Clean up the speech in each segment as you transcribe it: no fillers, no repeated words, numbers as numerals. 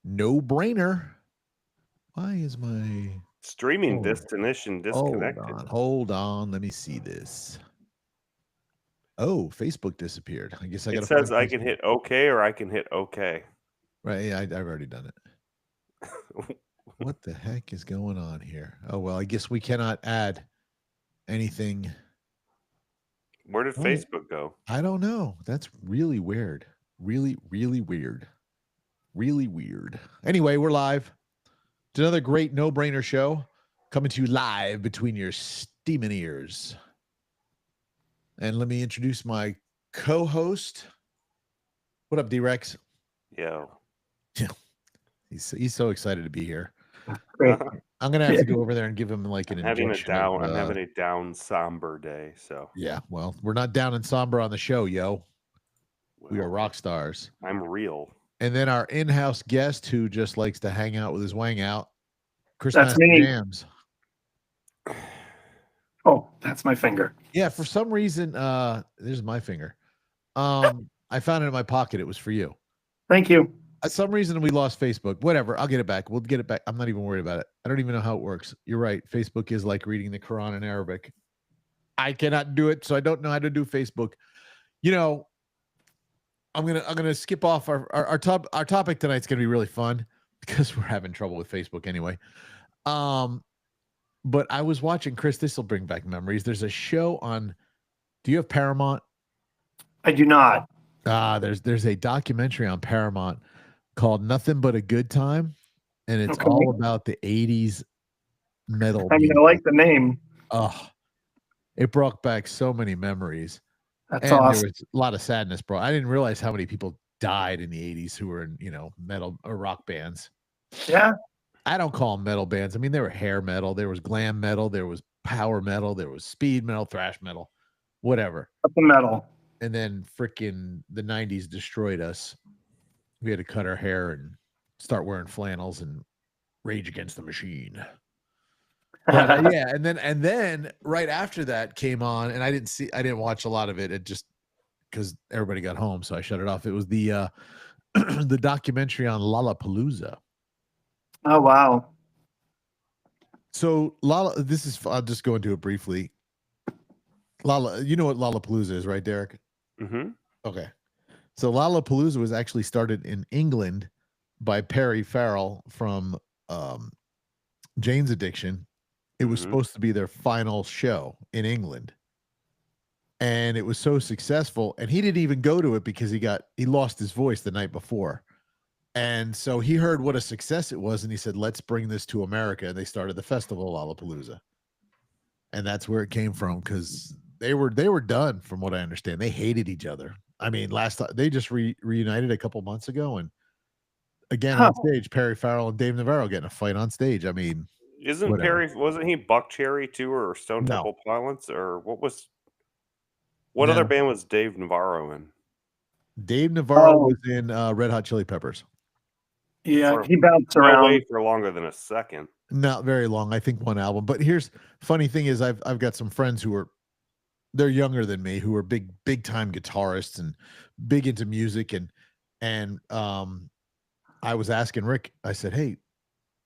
No brainer. Why is my Streaming destination hold disconnected. on? Hold on. Let me see this. Oh, Facebook disappeared. I guess I got It to find says I can Facebook. hit OK or I can hit OK. Right. Yeah, I've already done it. What the heck is going on here? Oh, well, I guess we cannot add anything. Where did Oh, Facebook go? I don't know. That's really weird. Really, really weird. Really weird. Anyway, we're live. It's another great no brainer show coming to you live between your steaming ears. And let me introduce my co host. What up, D Rex? Yo. He's so excited to be here. Great. I'm gonna have to go over there and give him like an I'm having injection of. I'm having a down somber day. So Yeah, well, we're not down in somber on the show, yo. We are well, rock stars. I'm real. And then our in-house guest who just likes to hang out with his wang out, Chris That's Master me. Jams. Oh, that's my finger. Yeah, for some reason, there's my finger. I found it in my pocket. It was for you. Thank you. Some reason we lost Facebook. Whatever. I'll get it back. We'll get it back. I'm not even worried about it. I don't even know how it works. You're right. Facebook is like reading the Quran in Arabic. I cannot do it, so I don't know how to do Facebook. You know, I'm gonna skip off our topic tonight's gonna be really fun because we're having trouble with Facebook anyway. But I was watching Chris. This will bring back memories. There's a show on. Do you have Paramount? I do not. There's a documentary on Paramount called Nothing But a Good Time, and it's Okay. all about the 80s metal I mean, music. I like the name. Oh, it brought back so many memories. That's and awesome. there was a lot of sadness, bro. I didn't realize how many people died in the 80s who were in, metal or rock bands. Yeah. I don't call them metal bands. I mean, there were hair metal, there was glam metal, there was power metal, there was speed metal, thrash metal, whatever. Up the metal. And then freaking the 90s destroyed us. We had to cut our hair and start wearing flannels and Rage Against the Machine. But yeah, and then right after that came on, and I didn't watch a lot of it. It just because everybody got home, so I shut it off. It was the the documentary on Lollapalooza. Oh wow. So this is I'll just go into it briefly. You know what Lollapalooza is, right, Derek? Mm-hmm. Okay. So Lollapalooza was actually started in England by Perry Farrell from Jane's Addiction. It was supposed to be their final show in England. And it was so successful. And he didn't even go to it because he lost his voice the night before. And so he heard what a success it was. And he said, let's bring this to America. And they started the festival Lollapalooza. And that's where it came from because they were done, from what I understand. They hated each other. I mean, they just reunited a couple months ago. And again, on stage, Perry Farrell and Dave Navarro getting a fight on stage. I mean, wasn't he Buckcherry too, or Stone Temple Pilots, or what other band was Dave Navarro in? Dave Navarro was in Red Hot Chili Peppers. Yeah, he bounced around. No way for longer than a second. Not very long. I think one album. But here's funny thing is I've got some friends who they're younger than me, who are big time guitarists and big into music, and I was asking Rick. I said, "Hey,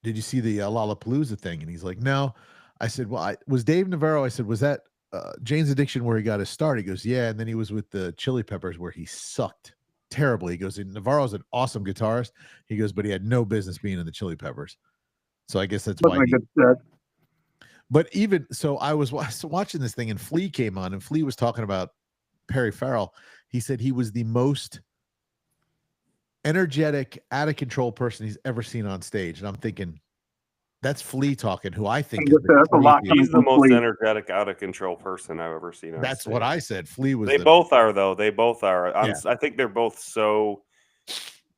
did you see the Lollapalooza thing?" And he's like, "No." I said, "Well, was Dave Navarro?" I said, "Was that Jane's Addiction where he got his start?" He goes, "Yeah." And then he was with the Chili Peppers where he sucked terribly. He goes, Navarro's an awesome guitarist. He goes, but he had no business being in the Chili Peppers. So I guess that's why. But even so, I was watching this thing, and Flea came on, and Flea was talking about Perry Farrell. He said he was the most energetic, out of control person he's ever seen on stage. And I'm thinking, that's Flea talking, who I think is he's the most energetic, out of control person I've ever seen. That's what I said. Flea was. They both are, though. They both are. Yeah. I think they're both so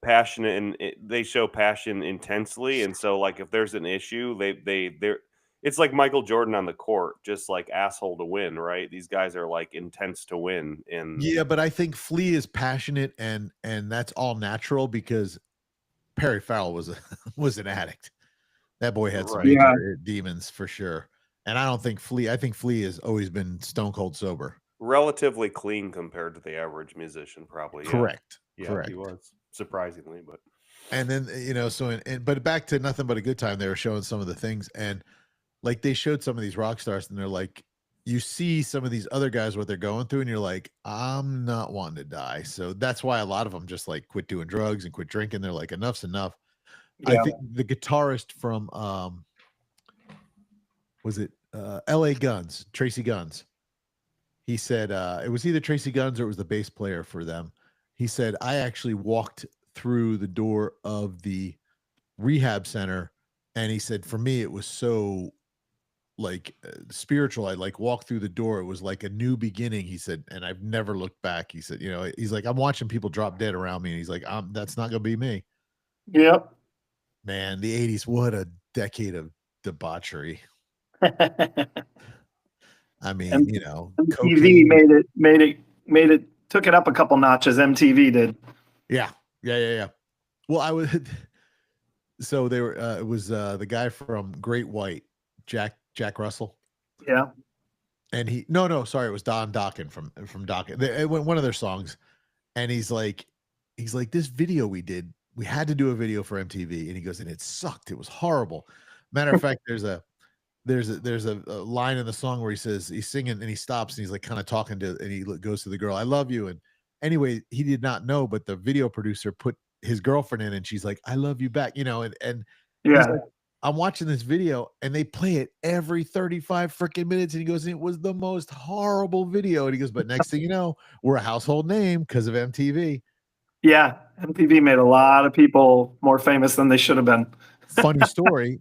passionate, and they show passion intensely. And so, like, if there's an issue, they're. It's like Michael Jordan on the court, just like asshole to win, right? These guys are like intense to win. And yeah, but I think Flea is passionate, and that's all natural because Perry Farrell was an addict. That boy had some demons for sure. And I think Flea has always been stone cold sober. Relatively clean compared to the average musician, probably. Correct. Yeah, correct. he was, surprisingly, but And then but back to Nothing But a Good Time, they were showing some of the things, and like they showed some of these rock stars, and they're like, you see some of these other guys what they're going through, and you're like, I'm not wanting to die. So that's why a lot of them just like quit doing drugs and quit drinking. They're like, enough's enough. I Yeah. think the guitarist from was it LA Guns, Tracy Guns. He said it was either Tracy Guns or it was the bass player for them. He said, I actually walked through the door of the rehab center, and he said, for me, it was so like spiritual. I like walked through the door. It was like a new beginning. He said, and I've never looked back. He said, he's like, I'm watching people drop dead around me. And he's like, that's not going to be me. Yep. Man, the 80s, what a decade of debauchery. I mean, MTV cocaine. made it took it up a couple notches. MTV did. Yeah. Well, I was so they were it was the guy from Great White, Jack Russell. Yeah. And sorry, it was Don Dokken from Dokken. It went one of their songs, and he's like, this video we did, we had to do a video for MTV, and he goes, and it sucked. It was horrible. Matter of fact, there's a line in the song where he says he's singing and he stops and he's like kind of talking to, and he goes to the girl, I love you. And anyway, he did not know, but the video producer put his girlfriend in, and she's like, I love you back, and Yeah. like, I'm watching this video and they play it every 35 freaking minutes. And he goes, it was the most horrible video. And he goes, but next thing you know, we're a household name because of MTV. Yeah. MTV made a lot of people more famous than they should have been. Funny story.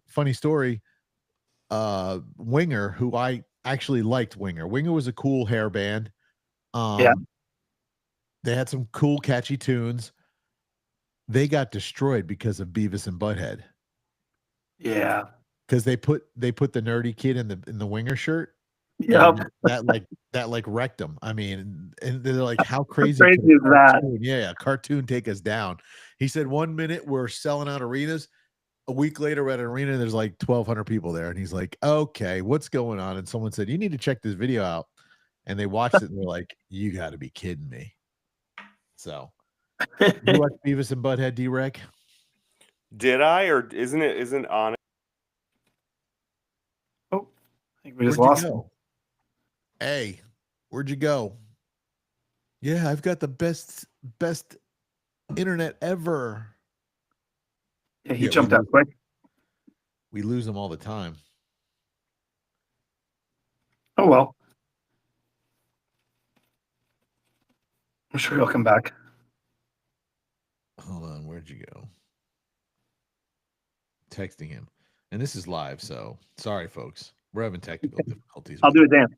Winger, who I actually liked Winger. Winger was a cool hair band. Yeah. They had some cool, catchy tunes. They got destroyed because of Beavis and Butthead. Yeah. Because they put the nerdy kid in the Winger shirt. Yep. That wrecked them. I mean, and they're like, how crazy, How crazy is that? Yeah, cartoon take us down. He said 1 minute we're selling out arenas. A week later, we're at an arena, there's like 1,200 people there. And he's like, okay, what's going on? And someone said, you need to check this video out. And they watched it and they're like, you got to be kidding me. So, you watch Beavis and Butthead, D-Rec? Did I, or isn't on it? Oh, I think we just lost him. Hey, where'd you go? Yeah, I've got the best internet ever. Yeah, he jumped out quick. We lose him all the time. Oh, well. I'm sure he'll come back. Hold on, where'd you go? Texting him. And this is live, so sorry, folks. We're having technical difficulties. I'll do a dance.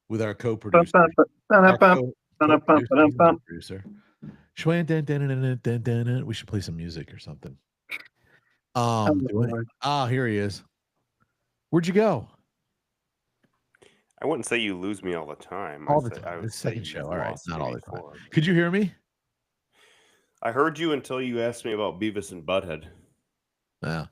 With our co-producer. We should play some music or something. Here he is. Where'd you go? I wouldn't say you lose me all the time. All the time. It's second show. All right, not all the time. Before. Could you hear me? I heard you until you asked me about Beavis and Butthead. Yeah.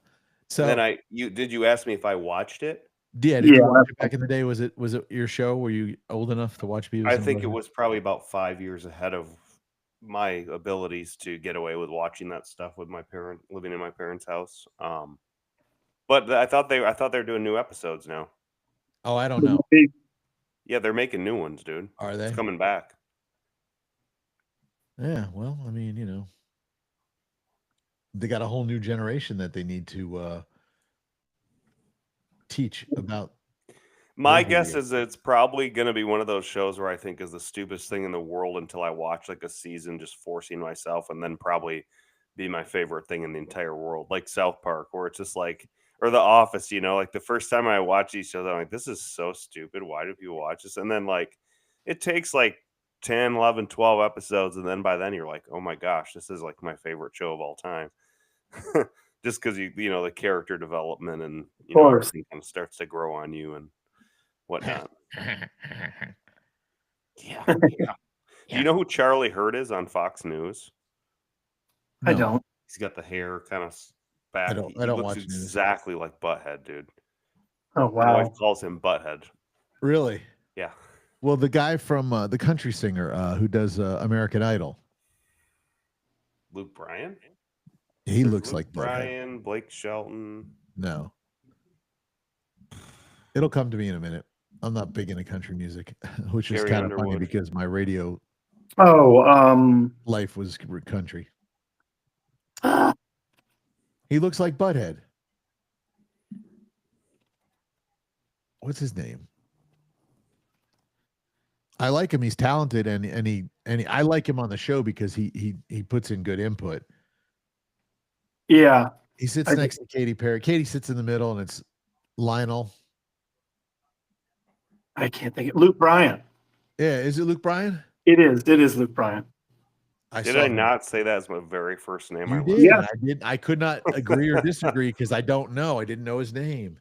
So then did you ask me if I watched it? Yeah, did you watch it back in the day? Was it your show? Were you old enough to watch Beavis? I think it was probably about 5 years ahead of my abilities to get away with watching that stuff with living in my parents' house. But I thought they were doing new episodes now. Oh, I don't know. Yeah, they're making new ones, dude. Are they? It's coming back. Yeah, well, I mean, they got a whole new generation that they need to teach about. My guess is it's probably going to be one of those shows where I think is the stupidest thing in the world until I watch like a season, just forcing myself, and then probably be my favorite thing in the entire world, like South Park, where it's just like, or The Office, like the first time I watch these shows, I'm like, this is so stupid. Why do people watch this? And then like, it takes like 10, 11, 12 episodes. And then by then you're like, oh my gosh, this is like my favorite show of all time. Just because the character development and everything kind of starts to grow on you and whatnot. Yeah. Do you know who Charlie Hurt is on Fox News? No. I don't. He's got the hair kind of back. I don't looks watch exactly like Butthead, dude. Oh wow! My wife calls him Butthead. Really? Yeah. Well, the guy from the country singer who does American Idol, Luke Bryan. He There's looks Luke like Butthead. Bryan, Blake Shelton. No. It'll come to me in a minute. I'm not big into country music, which is Carrie kind of funny Underwood. because my radio Oh, life was country. He looks like Butthead. What's his name? I like him. He's talented, and I like him on the show because he puts in good input. yeah. He sits I next to Katy Perry. Katy sits in the middle, and it's Lionel. I can't think of Luke Bryan. Yeah, is it Luke Bryan? It is Luke Bryan. Did I not say that as my very first name? You I did. Yeah. I did. I could not agree or disagree because I don't know. I didn't know his name.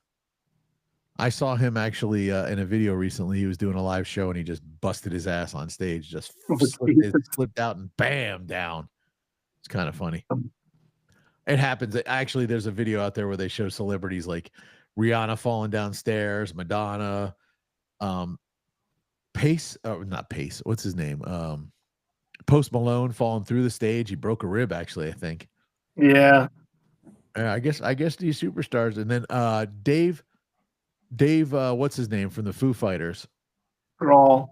I saw him actually in a video recently. He was doing a live show and he just busted his ass on stage, just slipped out and bam, down. It's kind of funny. It happens. Actually, there's a video out there where they show celebrities like Rihanna falling downstairs, Madonna, Pace, or not Pace. What's his name? Post Malone falling through the stage. He broke a rib, actually, I think. Yeah. I guess these superstars, and then Dave, what's his name from the Foo Fighters? Grohl.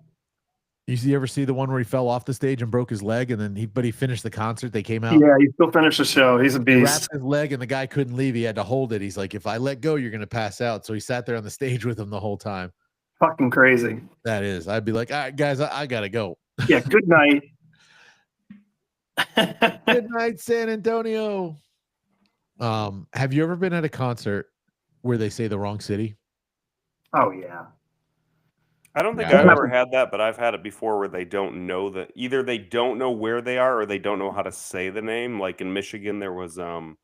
You ever see the one where he fell off the stage and broke his leg, and then he finished the concert? They came out. Yeah, he still finished the show. He's a beast. Wrapped his leg, and the guy couldn't leave. He had to hold it. He's like, if I let go, you're gonna pass out. So he sat there on the stage with him the whole time. Fucking crazy. That is. I'd be like, all right, guys, I gotta go. Yeah. Good night. Good night, San Antonio. Have you ever been at a concert where they say the wrong city? Oh yeah. I don't think Yeah. I've ever had that, but I've had it before where they don't know that either they don't know where they are or they don't know how to say the name. Like in Michigan, there was an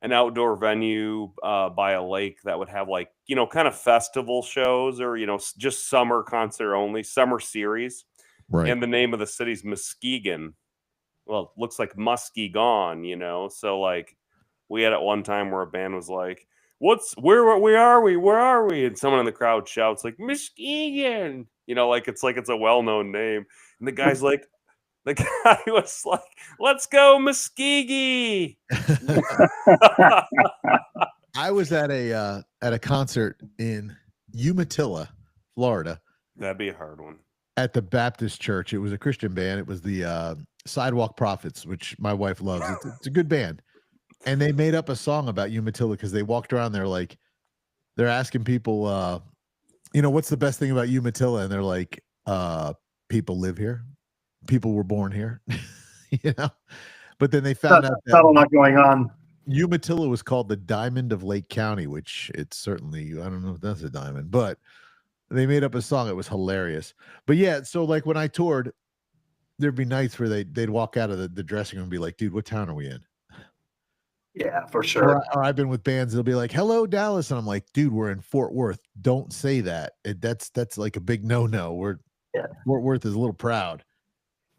outdoor venue by a lake that would have like, kind of festival shows or, just summer concert only, summer series. Right. And the name of the city's Muskegon. Well, it looks like Muskegon, So like we had at one time where a band was like, where are we? And someone in the crowd shouts like Muskegon, like it's a well-known name. And the guy was like, let's go Muskegee. I was at a concert in Umatilla, Florida. That'd be a hard one. At the Baptist church. It was a Christian band. It was the Sidewalk Prophets, which my wife loves. It's a good band. And they made up a song about Umatilla because they walked around there like they're asking people, what's the best thing about Umatilla? And they're like, people live here. People were born here. But then they found out that's a lot going on. Umatilla was called the Diamond of Lake County, which it's certainly, I don't know if that's a diamond, but they made up a song. It was hilarious. But yeah, so like when I toured, there'd be nights where they'd walk out of the dressing room and be like, dude, what town are we in? Yeah, for sure. Or I've been with bands, they'll be like, hello, Dallas. And I'm like, dude, we're in Fort Worth. Don't say that. That's like a big no-no. Fort Worth is a little proud.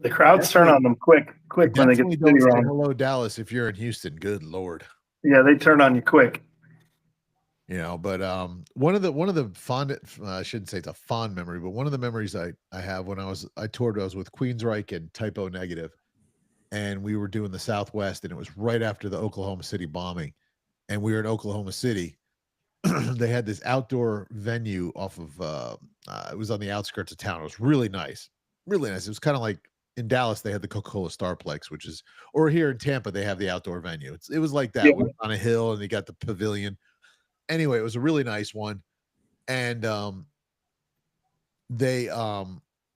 The crowds turn on them quick when they get the city wrong. Hello, Dallas, if you're in Houston. Good Lord. Yeah, they turn on you quick. But one of the fond, I shouldn't say it's a fond memory, but one of the memories I have when I toured, I was with Queensryche and Type O Negative, and we were doing the Southwest, and it was right after the Oklahoma City bombing, and we were in Oklahoma City. They had this outdoor venue off of it was on the outskirts of town. It was really nice. It was kind of like in Dallas they had the Coca-Cola Starplex, or here in Tampa they have the outdoor venue. It was like that. Yeah. We were on a hill and they got the pavilion. Anyway, it was a really nice one. And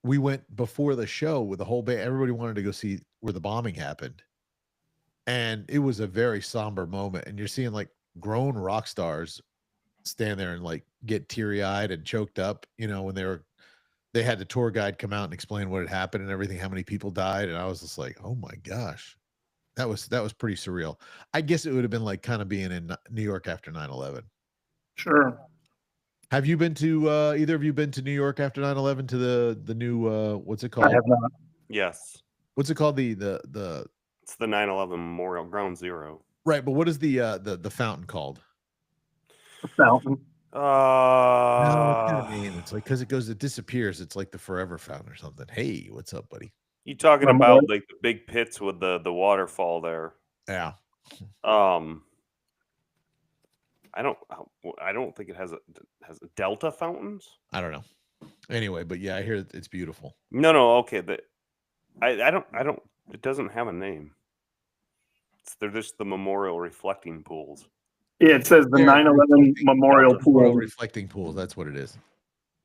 we went before the show with the whole band. Everybody wanted to go see where the bombing happened. And it was a very somber moment. And you're seeing like grown rock stars stand there and like get teary-eyed and choked up, when they had the tour guide come out and explain what had happened and everything, how many people died. And I was just like, oh my gosh, that was pretty surreal. I guess it would have been like kind of being in New York after 9/11. Sure. Have you been to either of you been to New York after 9/11 to the new what's it called? I have not. Yes. What's it called? The It's the 9/11 Memorial Ground Zero. Right, but what is the fountain called? The fountain. No, it's like because it disappears. It's like the Forever Fountain or something. Hey, what's up, buddy? You talking about like the big pits with the waterfall there? Yeah. I don't think it has a Delta fountains. I don't know. Anyway, but yeah, I hear it's beautiful. No, okay. I don't. It doesn't have a name. They're just the memorial reflecting pools. Yeah, it says the 9/11 memorial pool. Reflecting pools. That's what it is.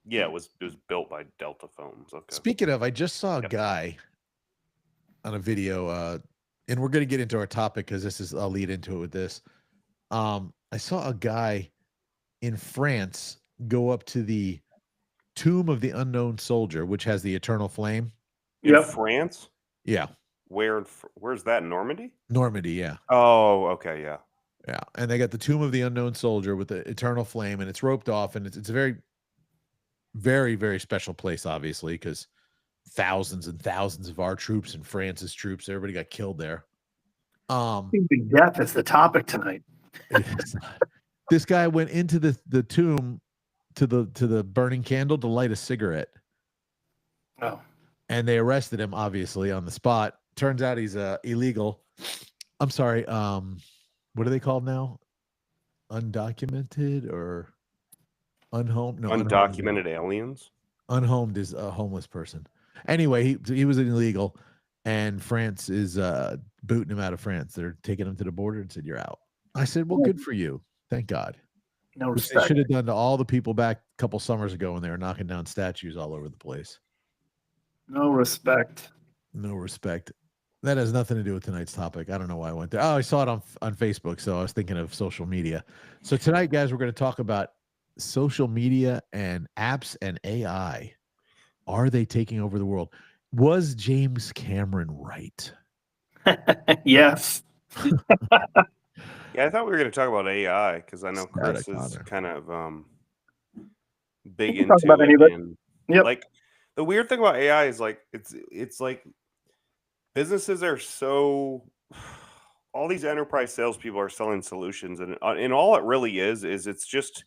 Yeah, it was built by Delta Fountains. Okay. Speaking of, I just saw a guy on a video, and we're going to get into our topic because I'll lead into it with this. I saw a guy in France go up to the tomb of the unknown soldier, which has the eternal flame. In France? Yeah. Where's that? Normandy? Normandy, yeah. Oh, okay, yeah. Yeah, and they got the tomb of the unknown soldier with the eternal flame, and it's roped off, and it's a very, very, very special place, obviously, because thousands and thousands of our troops and France's troops, everybody got killed there. I think death is the topic tonight. This guy went into the tomb to the burning candle to light a cigarette. Oh. And they arrested him, obviously, on the spot. Turns out he's illegal. I'm sorry. What are they called now? Undocumented or unhomed? No, undocumented aliens. Unhomed is a homeless person. Anyway, he was illegal, and France is booting him out of France. They're taking him to the border and said, "You're out." I said, "Well, good for you. Thank God." No respect. They should have done to all the people back a couple summers ago when they were knocking down statues all over the place. No respect. No respect. That has nothing to do with tonight's topic. I don't know why I went there. Oh, I saw it on Facebook, so I was thinking of social media. So tonight, guys, we're going to talk about social media and apps and AI. Are they taking over the world? Was James Cameron right? Yes. Yeah, I thought we were going to talk about AI because I know Chris is kind of big into it. And like the weird thing about AI is like it's like businesses are so all these enterprise salespeople are selling solutions, and all it really is it's just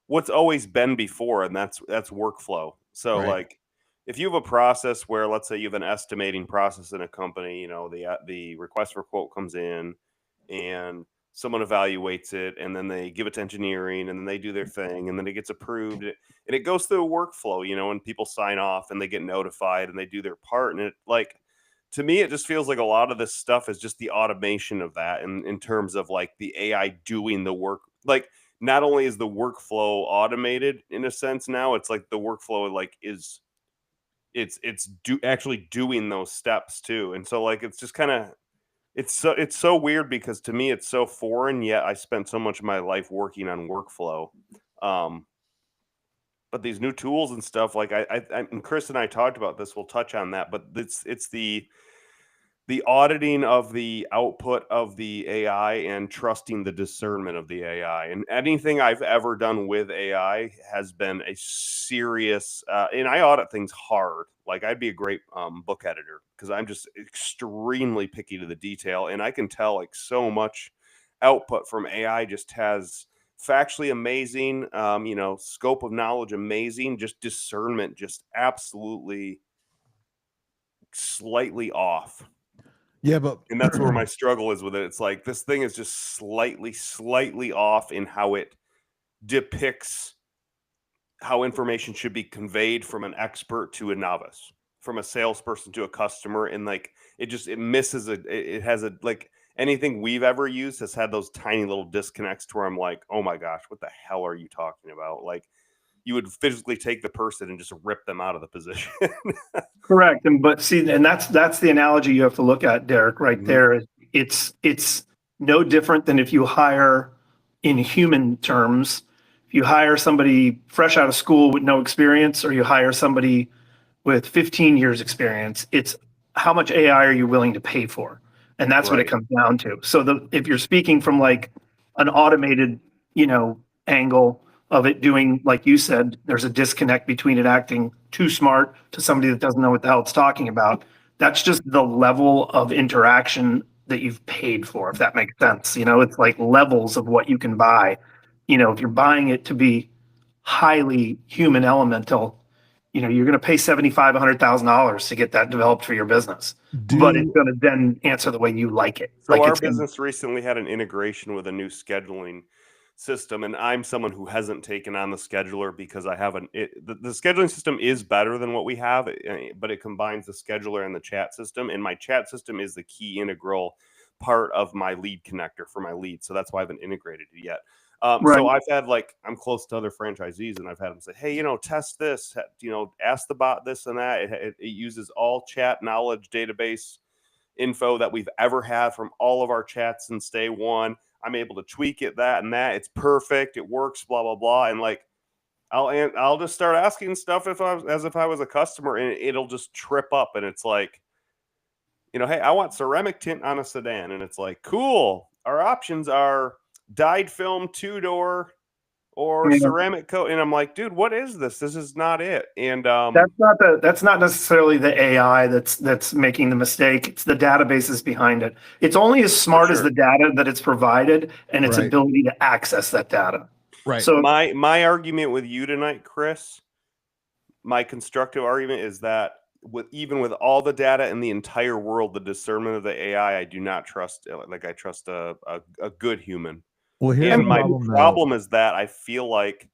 what's always been before, and that's workflow. So like if you have a process where, let's say, you have an estimating process in a company, you know, the request for quote comes in, and someone evaluates it, and then they give it to engineering, and then they do their thing, and then it gets approved, and it goes through a workflow, you know, and people sign off and they get notified and they do their part. And it, like, to me, it just feels like a lot of this stuff is just the automation of that in terms of like the AI doing the work. Like, not only is the workflow automated in a sense now, it's like the workflow like is actually doing those steps too. And so like it's just kind of it's so weird because to me it's so foreign, yet I spent so much of my life working on workflow. But these new tools and stuff, like I and Chris and I talked about this, we'll touch on that, but it's the auditing of the output of the AI and trusting the discernment of the AI. And anything I've ever done with AI has been a serious, and I audit things hard. Like I'd be a great book editor because I'm just extremely picky to the detail. And I can tell like so much output from AI just has factually amazing, you know, scope of knowledge amazing, just discernment just absolutely slightly off. Yeah, and that's where my struggle is with it. It's like this thing is just slightly off in how it depicts how information should be conveyed from an expert to a novice, from a salesperson to a customer, and like it misses it has a like anything we've ever used has had those tiny little disconnects to where I'm like, oh my gosh, what the hell are you talking about? Like you would physically take the person and just rip them out of the position. Correct. But see, and that's the analogy you have to look at, Derek, right there. It's no different than if you hire, in human terms, if you hire somebody fresh out of school with no experience, or you hire somebody with 15 years experience, it's how much AI are you willing to pay for? And that's what it comes down to. So if you're speaking from like an automated, you know, angle of it doing, like you said, there's a disconnect between it acting too smart to somebody that doesn't know what the hell it's talking about. That's just the level of interaction that you've paid for, if that makes sense. You know, it's like levels of what you can buy. You know, if you're buying it to be highly human elemental, you're going to pay $75,000-$100,000 to get that developed for your business, but it's going to then answer the way you like it. So like our business recently had an integration with a new scheduling system, and I'm someone who hasn't taken on the scheduler because I haven't. The scheduling system is better than what we have, but it combines the scheduler and the chat system, and my chat system is the key integral part of my lead connector for my lead. So that's why I haven't integrated it yet. Right. So I've had, like, I'm close to other franchisees, and I've had them say, hey, test this, ask the bot this and that. It uses all chat knowledge database info that we've ever had from all of our chats since day one. I'm able to tweak it, that and that. It's perfect. It works, blah, blah, blah. And like, I'll just start asking stuff as if I was a customer, and it'll just trip up. And it's like, hey, I want ceramic tint on a sedan. And it's like, cool. Our options are dyed film 2-door or ceramic coat. And I'm like, dude, what is this? This is not it. And that's not necessarily the AI that's making the mistake. It's the databases behind it. It's only as smart as the data that it's provided and its ability to access that data. Right. So my argument with you tonight, Chris, my constructive argument is that even with all the data in the entire world, the discernment of the AI, I do not trust. Like, I trust a good human. Well, here's and my problem is that I feel like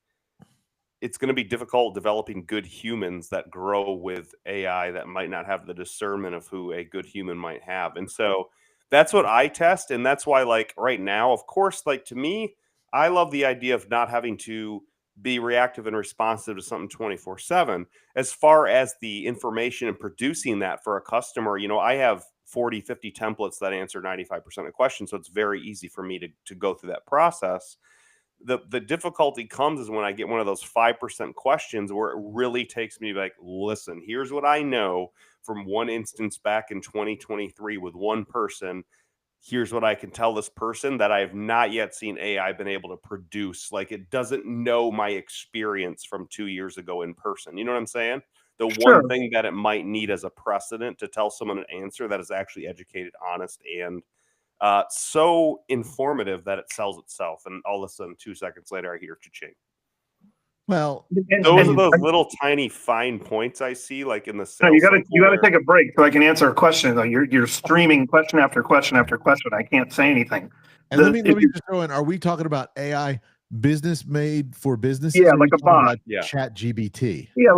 it's going to be difficult developing good humans that grow with AI that might not have the discernment of who a good human might have. And so that's what I test. And that's why, like, right now, of course, like, to me, I love the idea of not having to be reactive and responsive to something 24/7. As far as the information and producing that for a customer, I have 40, 50 templates that answer 95% of questions. So it's very easy for me to go through that process. The difficulty comes is when I get one of those 5% questions where it really takes me like, listen, here's what I know from one instance back in 2023 with one person. Here's what I can tell this person that I have not yet seen AI been able to produce. Like, it doesn't know my experience from 2 years ago in person. You know what I'm saying? The one thing that it might need as a precedent to tell someone an answer that is actually educated, honest, and so informative that it sells itself. And all of a sudden, 2 seconds later, I hear cha-ching. Well, those are those little tiny fine points I see, like in the sales. You got to take a break so I can answer a question. Though you're streaming question after question after question. I can't say anything. And let me just throw in: are we talking about AI business made for businesses? Yeah, like a bot. Chat GBT. Yeah,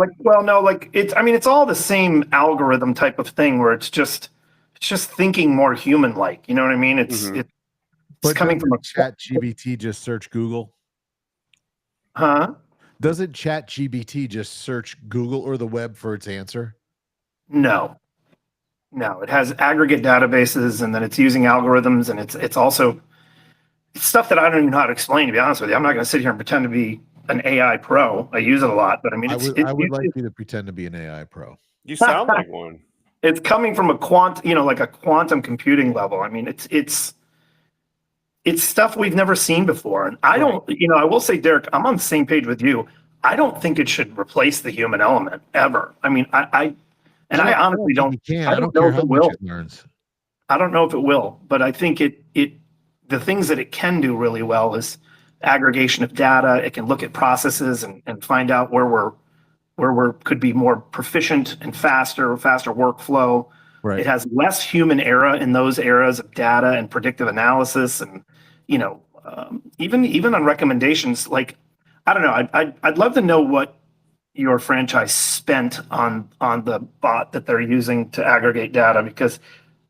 it's all the same algorithm type of thing where it's just thinking more human like. You know what I mean? It's coming from a Chat GBT. Just search Google. Huh? Doesn't Chat GBT just search Google or the web for its answer? No, it has aggregate databases, and then it's using algorithms, and it's also stuff that I don't even know how to explain, to be honest with you. I'm not going to sit here and pretend to be an AI pro. I use it a lot, but I mean, I would like you to pretend to be an AI pro. You sound like one. It's coming from a quantum computing level. I mean, it's stuff we've never seen before. And I don't, I will say, Derek, I'm on the same page with you. I don't think it should replace the human element ever. I mean, I honestly don't. I don't know if it will. I don't know if it will, but I think the things that it can do really well is aggregation of data. It can look at processes and find out where we could be more proficient and faster workflow. Right. It has less human error in those areas of data and predictive analysis, and even on recommendations. Like, I don't know. I'd love to know what your franchise spent on the bot that they're using to aggregate data, because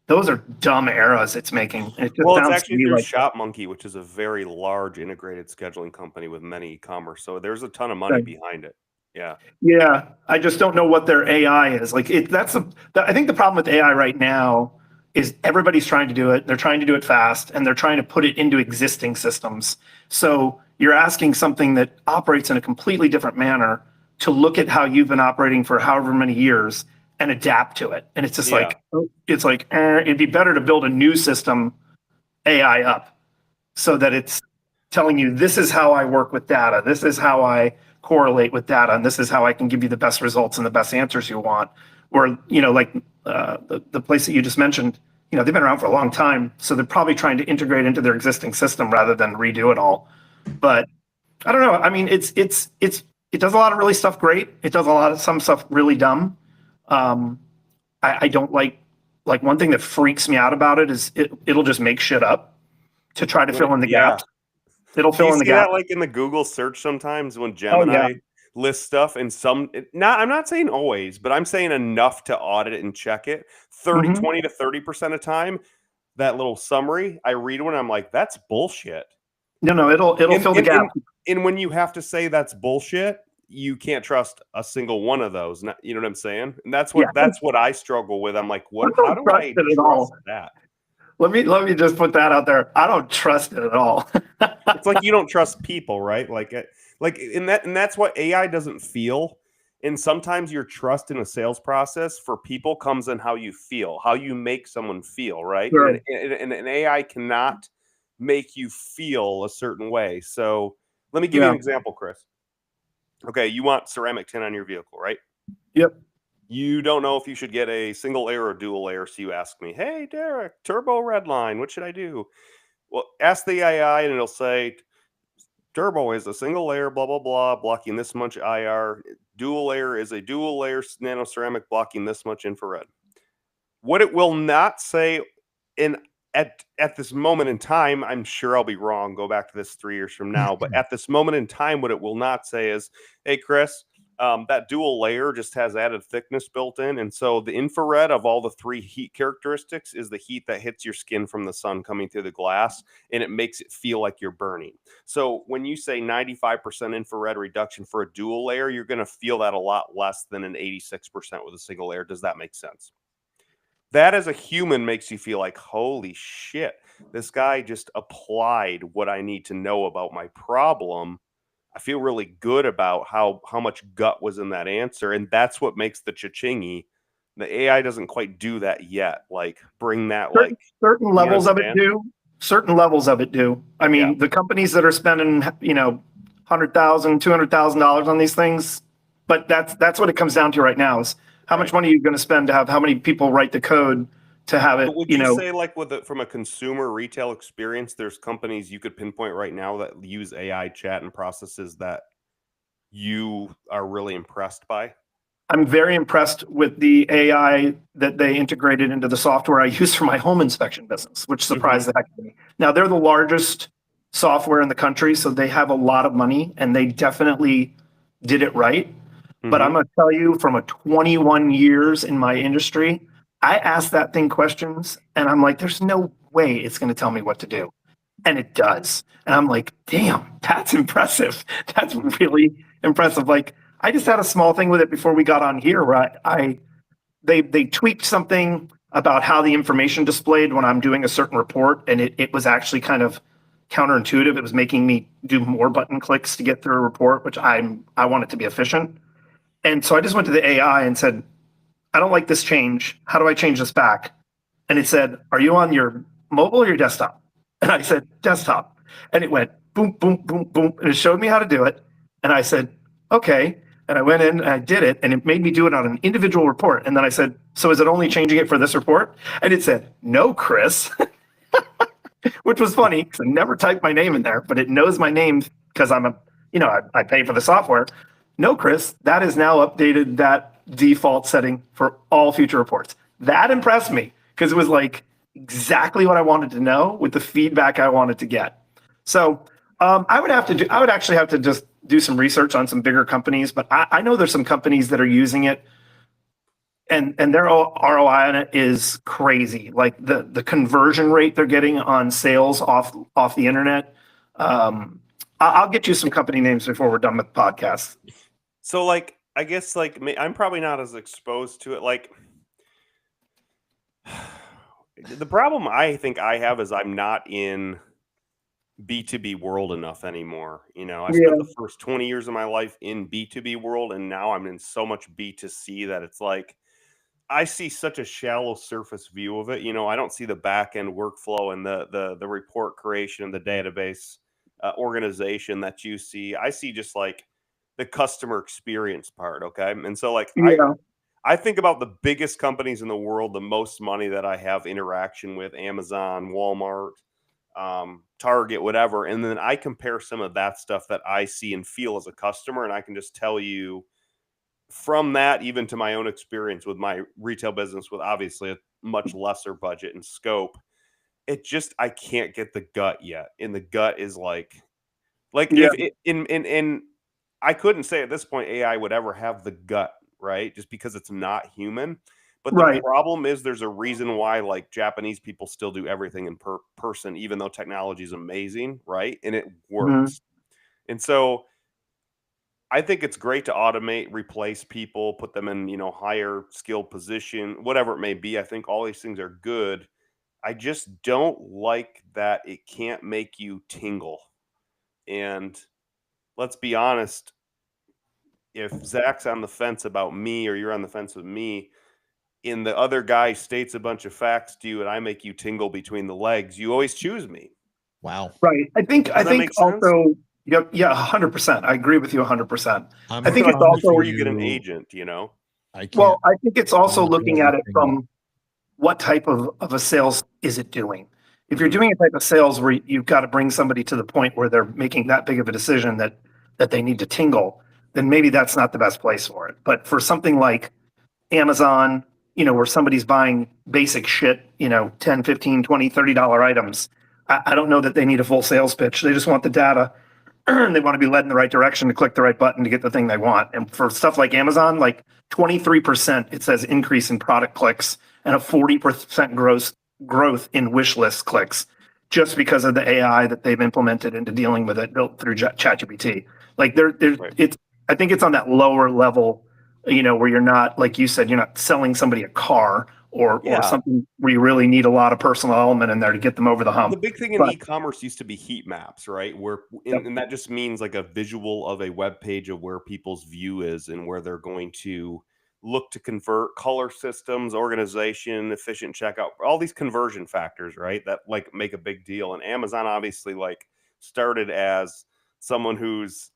those are dumb errors it's making. It's actually through ShopMonkey, which is a very large integrated scheduling company with many e-commerce. So there's a ton of money behind it. Yeah. Yeah. I just don't know what their AI is. Like, I think the problem with AI right now is everybody's trying to do it. They're trying to do it fast, and they're trying to put it into existing systems. So you're asking something that operates in a completely different manner to look at how you've been operating for however many years and adapt to it. And it's just it'd be better to build a new system AI up so that it's telling you, this is how I work with data. This is how I correlate with data. And this is how I can give you the best results and the best answers you want. Or, the place that you just mentioned, they've been around for a long time. So they're probably trying to integrate into their existing system rather than redo it all. But I don't know. I mean, it's it does a lot of really stuff great. It does a lot of some stuff really dumb. I don't like one thing that freaks me out about it is it'll just make shit up to try to fill in the gaps. It'll Do fill you in the see gap. that like in the Google search sometimes when Oh, Gemini yeah. lists stuff and I'm not saying always, but I'm saying enough to audit it and check it 20 to 30% of time. That little summary, I read one, I'm like, that's bullshit. No, it'll fill the gap. And when you have to say that's bullshit, you can't trust a single one of those. You know what I'm saying? And that's what I struggle with. I'm like, how do I trust that? Let me just put that out there. I don't trust it at all. It's like you don't trust people, right? And that's what AI doesn't feel. And sometimes your trust in a sales process for people comes in how you feel, how you make someone feel, right? Sure. And an AI cannot make you feel a certain way. So let me give you an example, Chris. Okay, you want ceramic tin on your vehicle, right? Yep. You don't know if you should get a single layer or dual layer, so you ask me, hey, Derek, turbo red line, what should I do? Well, ask the AI and it'll say, turbo is a single layer, blah, blah, blah, blocking this much IR. Dual layer is a dual layer nano ceramic blocking this much infrared. What it will not say at this moment in time, I'm sure I'll be wrong. Go back to this 3 years from now. But at this moment in time, what it will not say is, hey, Chris, that dual layer just has added thickness built in. And so the infrared of all the 3 heat characteristics is the heat that hits your skin from the sun coming through the glass, and it makes it feel like you're burning. So when you say 95% infrared reduction for a dual layer, you're going to feel that a lot less than an 86% with a single layer. Does that make sense? That as a human makes you feel like, holy shit, this guy just applied what I need to know about my problem. I feel really good about how much gut was in that answer. And that's what makes the cha-chingy. The AI doesn't quite do that yet. Like bring that certain levels of it do. Certain levels of it do. I mean, the companies that are spending, $100,000, $200,000 on these things, but that's what it comes down to right now is how much money are you going to spend to have how many people write the code to have it? But would you say like from a consumer retail experience, there's companies you could pinpoint right now that use AI chat and processes that you are really impressed by? I'm very impressed with the AI that they integrated into the software I use for my home inspection business, which surprised the heck out of me. Now they're the largest software in the country, so they have a lot of money and they definitely did it right. But I'm going to tell you, from a 21 years in my industry, I ask that thing questions and I'm like, there's no way it's going to tell me what to do. And it does. And I'm like, damn, that's impressive. That's really impressive. Like, I just had a small thing with it before we got on here where they tweaked something about how the information displayed when I'm doing a certain report. And it was actually kind of counterintuitive. It was making me do more button clicks to get through a report, which I want it to be efficient. And so I just went to the AI and said, I don't like this change. How do I change this back? And it said, are you on your mobile or your desktop? And I said, desktop. And it went boom, boom, boom, boom. And it showed me how to do it. And I said, okay. And I went in and I did it. And it made me do it on an individual report. And then I said, so is it only changing it for this report? And it said, no, Chris. Which was funny because I never typed my name in there, but it knows my name because I pay for the software. No, Chris, that is now updated that default setting for all future reports. That impressed me because it was like exactly what I wanted to know with the feedback I wanted to get. So I would actually have to just do some research on some bigger companies, but I know there's some companies that are using it and their ROI on it is crazy. Like the conversion rate they're getting on sales off the internet. I'll get you some company names before we're done with the podcast. So like, I guess like I'm probably not as exposed to it. Like the problem I think I have is I'm not in B2B world enough anymore. I spent the first 20 years of my life in B2B world, and now I'm in so much B2C that it's like I see such a shallow surface view of it. I don't see the back end workflow and the report creation and the database organization that you see. I see just like the customer experience part. Okay. And so like, I think about the biggest companies in the world, the most money that I have interaction with, Amazon, Walmart, Target, whatever. And then I compare some of that stuff that I see and feel as a customer. And I can just tell you from that, even to my own experience with my retail business with obviously a much lesser budget and scope, I can't get the gut yet. And the gut is like Yeah. if it, in I couldn't say at this point AI would ever have the gut, right? Just because it's not human. But the Right. problem is there's a reason why like Japanese people still do everything in person, even though technology is amazing, right? And it works. And so I think it's great to automate, replace people, put them in, higher skill position, whatever it may be. I think all these things are good. I just don't like that it can't make you tingle. And let's be honest, if Zach's on the fence about me or you're on the fence with me, and the other guy states a bunch of facts to you and I make you tingle between the legs, you always choose me. Wow. Right. I think Does that make sense? also, yeah, 100%. I agree with you 100%. I think it's also before you get an agent, I can't. Well, I think it's also looking at it tingle. from what type of a sales is it doing? If you're doing a type of sales where you've got to bring somebody to the point where they're making that big of a decision that they need to tingle, then maybe that's not the best place for it. But for something like Amazon, where somebody's buying basic shit, 10, 15, 20, $30 items, I don't know that they need a full sales pitch. They just want the data and they want to be led in the right direction to click the right button to get the thing they want. And for stuff like Amazon, like 23%, it says increase in product clicks and a 40% growth in wish list clicks just because of the AI that they've implemented into dealing with it built through ChatGPT. Like Right. I think it's on that lower level, where you're not, like you said, you're not selling somebody a car or something where you really need a lot of personal element in there to get them over the hump. The big thing in e-commerce used to be heat maps, right? And that just means like a visual of a web page of where people's view is and where they're going to look to convert, color systems, organization, efficient checkout, all these conversion factors, right? That like make a big deal. And Amazon obviously like started as someone whose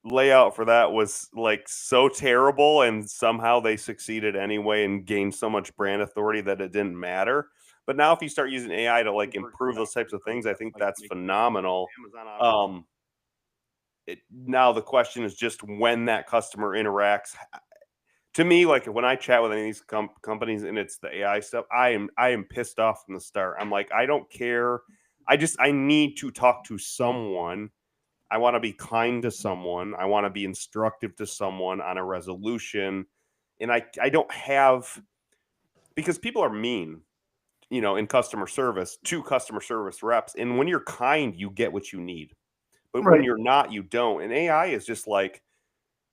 layout for that was like so terrible, and somehow they succeeded anyway and gained so much brand authority that it didn't matter. But now if you start using AI to like improve those types of things, I think that's phenomenal. Now the question is just when that customer interacts. To me, like when I chat with any of these companies and it's the AI stuff, I am pissed off from the start. I'm like, I don't care. I need to talk to someone. I want to be kind to someone. I want to be instructive to someone on a resolution. And I don't have, because people are mean, in customer service to customer service reps. And when you're kind, you get what you need. But when you're not, you don't. And AI is just like,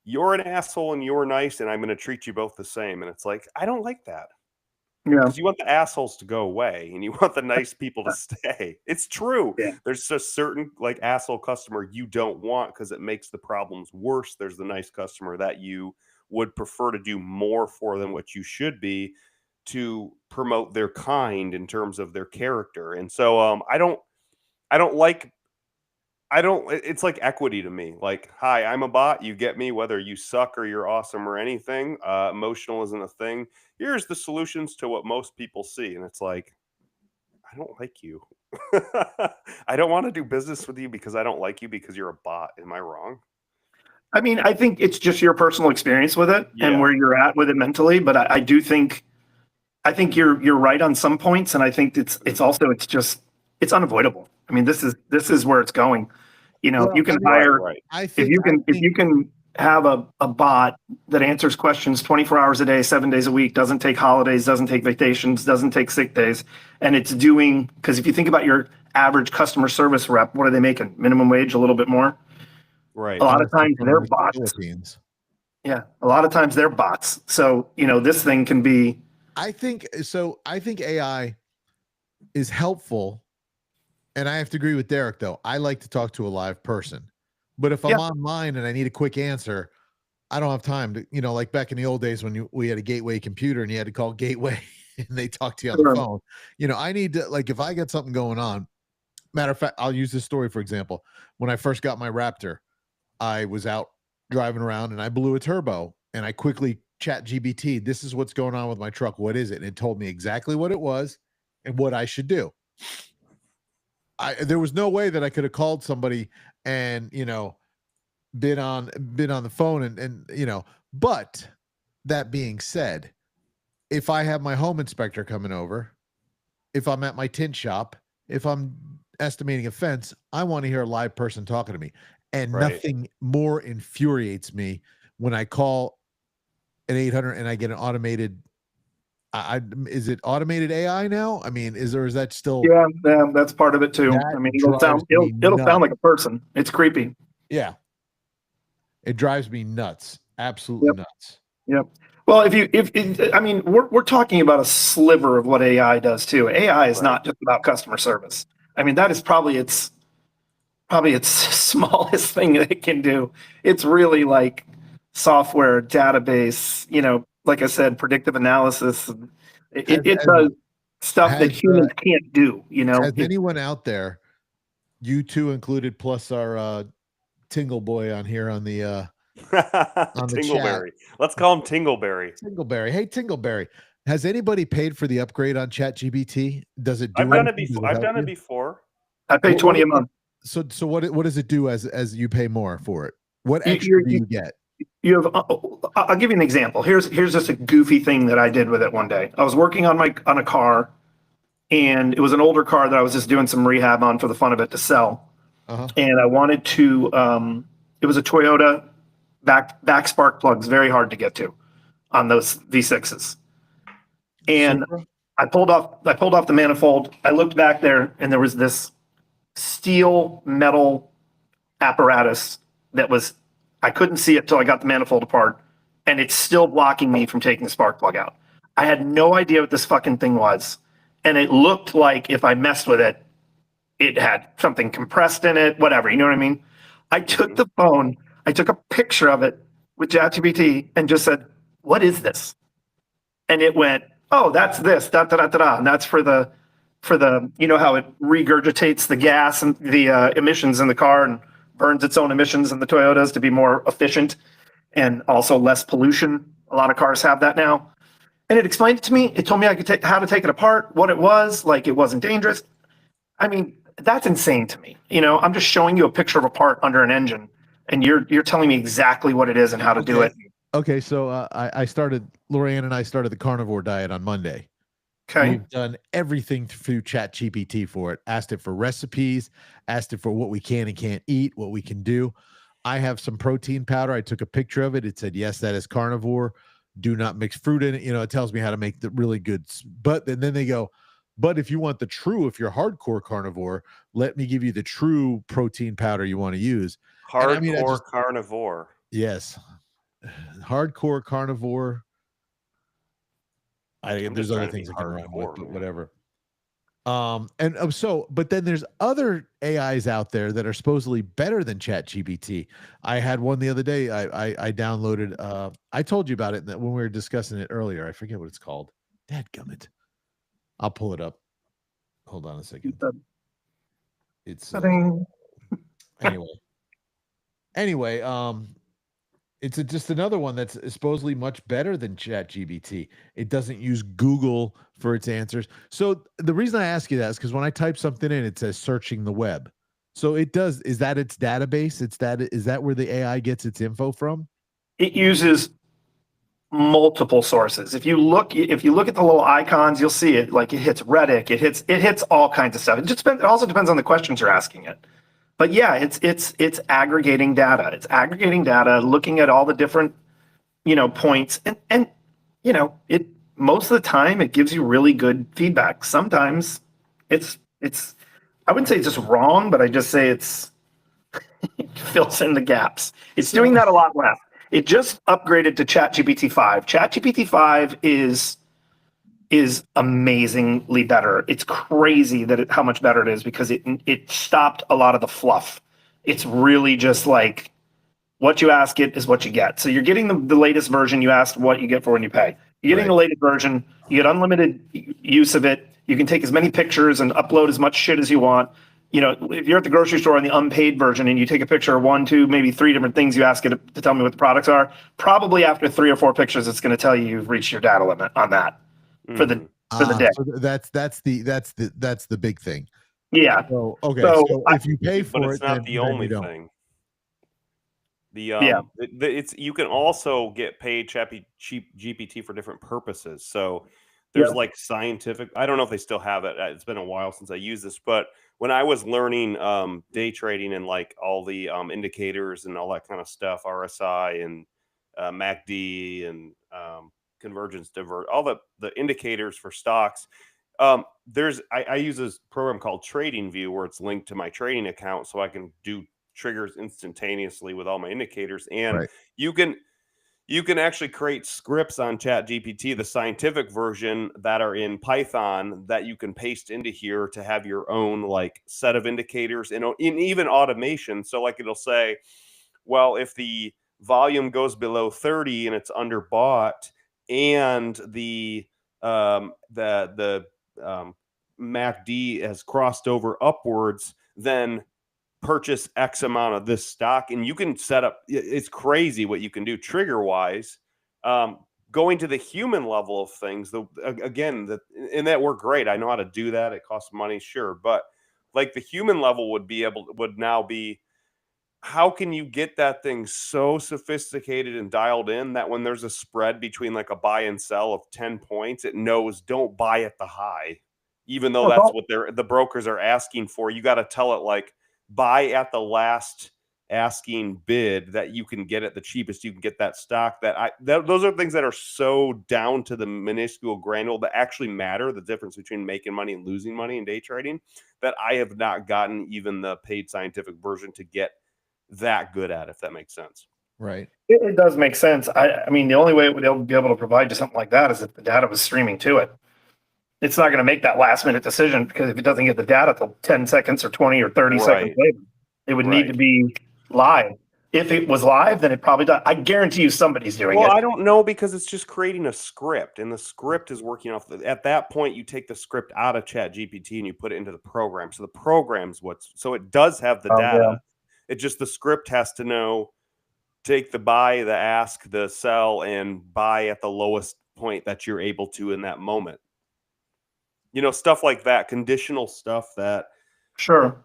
you're an asshole and you're nice, and I'm going to treat you both the same. And it's like, I don't like that. Yeah. Because you want the assholes to go away and you want the nice people to stay. It's true. Yeah. There's a certain like asshole customer you don't want because it makes the problems worse. There's the nice customer that you would prefer to do more for than what you should be to promote their kind in terms of their character. And so it's like equity to me. Like, hi, I'm a bot. You get me, whether you suck or you're awesome or anything. Emotional isn't a thing. Here's the solutions to what most people see. And it's like, I don't like you. I don't want to do business with you because I don't like you because you're a bot. Am I wrong? I mean, I think it's just your personal experience with it and where you're at with it mentally. But I do think, you're right on some points. And I think it's unavoidable. I mean, this is where it's going. If you can hire, if you can have a bot that answers questions 24 hours a day, 7 days a week, doesn't take holidays, doesn't take vacations, doesn't take sick days, and it's doing, because if you think about your average customer service rep, what are they making? Minimum wage, a little bit more. Right. A lot of times they're bots. Yeah, a lot of times they're bots. So this thing can be. I think AI is helpful. And I have to agree with Derek, though. I like to talk to a live person. But if I'm online and I need a quick answer, I don't have time to, like back in the old days when we had a Gateway computer and you had to call Gateway and they talk to you on the phone. I need to, like, if I got something going on, matter of fact, I'll use this story, for example. When I first got my Raptor, I was out driving around and I blew a turbo and I quickly ChatGPT, this is what's going on with my truck. What is it? And it told me exactly what it was and what I should do. there was no way that I could have called somebody and, been on the phone and but that being said, if I have my home inspector coming over, if I'm at my tint shop, if I'm estimating a fence, I want to hear a live person talking to me. And nothing more infuriates me when I call an 800 and I get an automated. Is it automated AI now? I mean, is that still? Yeah, that's part of it too. I mean, it'll sound like a person. It's creepy. Yeah, it drives me nuts. Absolutely nuts. Yep. Well, I mean, we're talking about a sliver of what AI does too. AI is not just about customer service. I mean, that is probably its smallest thing that it can do. It's really like software, database, like I said, predictive analysis. It does stuff that humans can't do, Has anyone out there, you two included, plus our Tingle Boy on here on the Tingleberry. Let's call him Tingleberry. Tingleberry. Hey, Tingleberry. Has anybody paid for the upgrade on ChatGPT? Does it do I've done it before. I've done it before. I pay $20 a month. So what does it do as you pay more for it? What extra do you get? You have. I'll give you an example. Here's just a goofy thing that I did with it one day. I was working on a car, and it was an older car that I was just doing some rehab on for the fun of it to sell. And I wanted to. It was a Toyota back spark plugs, very hard to get to on those V6s. And I pulled off the manifold. I looked back there, and there was this steel metal apparatus that was, I couldn't see it till I got the manifold apart, and it's still blocking me from taking the spark plug out. I had no idea what this fucking thing was, and it looked like if I messed with it, it had something compressed in it, whatever, you know what I mean? I took the phone, I took a picture of it with ChatGPT and just said, "What is this?" And it went, "Oh, that's this, da da da da da," and that's for the how it regurgitates the gas and the emissions in the car and burns its own emissions in the Toyotas to be more efficient and also less pollution. A lot of cars have that now. And it explained it to me. It told me how to take it apart, what it was, like it wasn't dangerous. I mean, that's insane to me. I'm just showing you a picture of a part under an engine, and you're telling me exactly what it is and how to do it. Okay, so Lorianne and I started the carnivore diet on Monday. Okay. We've done everything through ChatGPT for it. Asked it for recipes, asked it for what we can and can't eat, what we can do. I have some protein powder. I took a picture of it. It said, yes, that is carnivore. Do not mix fruit in it. It tells me how to make the really good. But then they go, but if you want if you're hardcore carnivore, let me give you the true protein powder you want to use. Hardcore carnivore. Yes. Hardcore carnivore. There's other things I can run with, but whatever. But then there's other AIs out there that are supposedly better than ChatGPT. I had one the other day. I downloaded. I told you about it when we were discussing it earlier. I forget what it's called. Dadgummit. I'll pull it up. Hold on a second. It's anyway. It's just another one that's supposedly much better than ChatGPT. It doesn't use Google for its answers. So the reason I ask you that is because when I type something in, it says searching the web. So it does. Is that its database? Is that where the AI gets its info from? It uses multiple sources. If you look at the little icons, you'll see it. Like it hits Reddit. It hits all kinds of stuff. It also depends on the questions you're asking it. But yeah, it's aggregating data. It's aggregating data, looking at all the different, points, and it most of the time it gives you really good feedback. Sometimes it's I wouldn't say it's just wrong, but I just say it fills in the gaps. It's doing that a lot less. It just upgraded to ChatGPT 5. ChatGPT 5 is amazingly better. It's crazy how much better it is because it stopped a lot of the fluff. It's really just like what you ask it is what you get. So you're getting the latest version. You asked what you get for when you pay. You're getting the latest version. You get unlimited use of it. You can take as many pictures and upload as much shit as you want. If you're at the grocery store on the unpaid version and you take a picture of 1, 2, maybe 3 different things, you ask it to tell me what the products are. Probably after 3 or 4 pictures, it's going to tell you you've reached your data limit on that. For the day. So that's the big thing. Yeah. So okay, So so if you pay for but it, it's not then, the then only you don't. thing. The Yeah. it's you can also get paid cheap GPT for different purposes. So there's Yeah. like scientific. I don't know if they still have it. It's been a while since I used this, but when I was learning day trading and like all the indicators and all that kind of stuff, RSI and MACD and convergence, divert, all the indicators for stocks. I use this program called TradingView where it's linked to my trading account, so I can do triggers instantaneously with all my indicators, and Right. you can actually create scripts on ChatGPT, the scientific version, that are in Python that you can paste into here to have your own like set of indicators and in even automation. So like it'll say, well, if the volume goes below 30 and it's underbought, and the MACD has crossed over upwards, then purchase X amount of this stock. And you can set up, it's crazy what you can do trigger wise. Going to the human level of things, and that worked great. I know how to do that. It costs money, sure. But like the human level would now be, how can you get that thing so sophisticated and dialed in that when there's a spread between like a buy and sell of 10 points, it knows don't buy at the high, even though Well, that's what the brokers are asking for. You got to tell it like buy at the last asking bid that you can get at the cheapest you can get that stock. Those are things that are so down to the minuscule granule that actually matter, the difference between making money and losing money in day trading, that I have not gotten even the paid scientific version to get that good at, if that makes sense. Right. It does make sense. I mean, the only way it would be able to provide you something like that is if the data was streaming to it. It's not going to make that last minute decision, because if it doesn't get the data till 10 seconds or 20 or 30 seconds Right. later, it would need to be live. If it was live, then it probably does. I guarantee you somebody's doing Well, it. I don't know, because it's just creating a script, and the script is working off. At that point, you take the script out of ChatGPT and you put it into the program. So the program's so it does have the Oh, data. yeah. It just, the script has to know, take the buy, the ask, the sell, and buy at the lowest point that you're able to in that moment. Stuff like that, conditional stuff that Sure.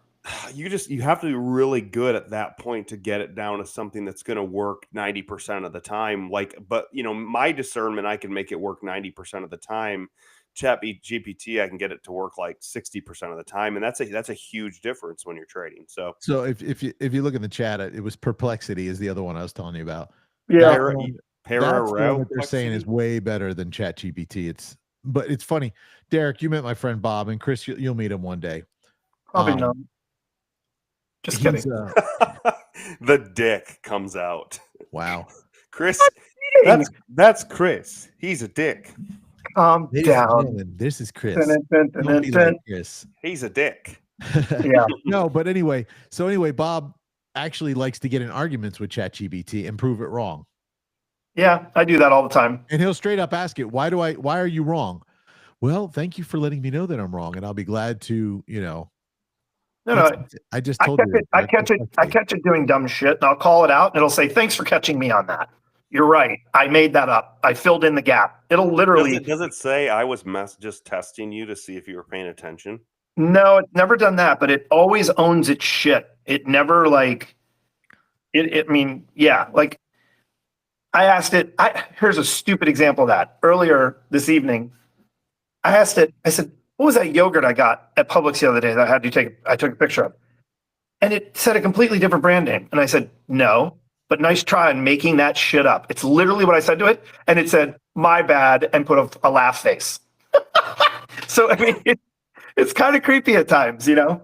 you have to be really good at that point to get it down to something that's going to work 90% of the time. But my discernment, I can make it work 90% of the time. ChatGPT, I can get it to work like 60% of the time, and that's a huge difference when you're trading. So if you look in the chat, it was Perplexity is the other one I was telling you about. Yeah. That one, that's the one that they're saying is Perplexity? way better than ChatGPT. But it's funny, Derek. You met my friend Bob, and Chris. You'll meet him one day. Probably not. Just He's kidding. The dick comes out. Wow. Chris, that's Chris. He's a dick. Calm Ladies and down. gentlemen, this is Chris. Dun, dun, dun, Don't be dun, like dun. Chris. He's a dick. Yeah. No, but anyway, Bob actually likes to get in arguments with ChatGPT and prove it wrong. Yeah, I do that all the time. And he'll straight up ask it, why are you wrong? Well, thank you for letting me know that I'm wrong, and I'll be glad to, No, I just I told catch you. it. I catch it doing dumb shit, and I'll call it out, and it'll say, "Thanks for catching me on that. You're right. I made that up. I filled in the gap." It'll literally. Does it say I was just testing you to see if you were paying attention? No, it's never done that, but it always owns its shit. It never like. I mean, yeah, like. I asked it. Here's a stupid example of that. Earlier this evening, I asked it. I said, "What was that yogurt I got at Publix the other day that I had you I took a picture of?" And it said a completely different brand name. And I said, "No, but nice try on making that shit up." It's literally what I said to it. And it said, "My bad," and put a laugh face. So, I mean, it's kind of creepy at times, Yeah.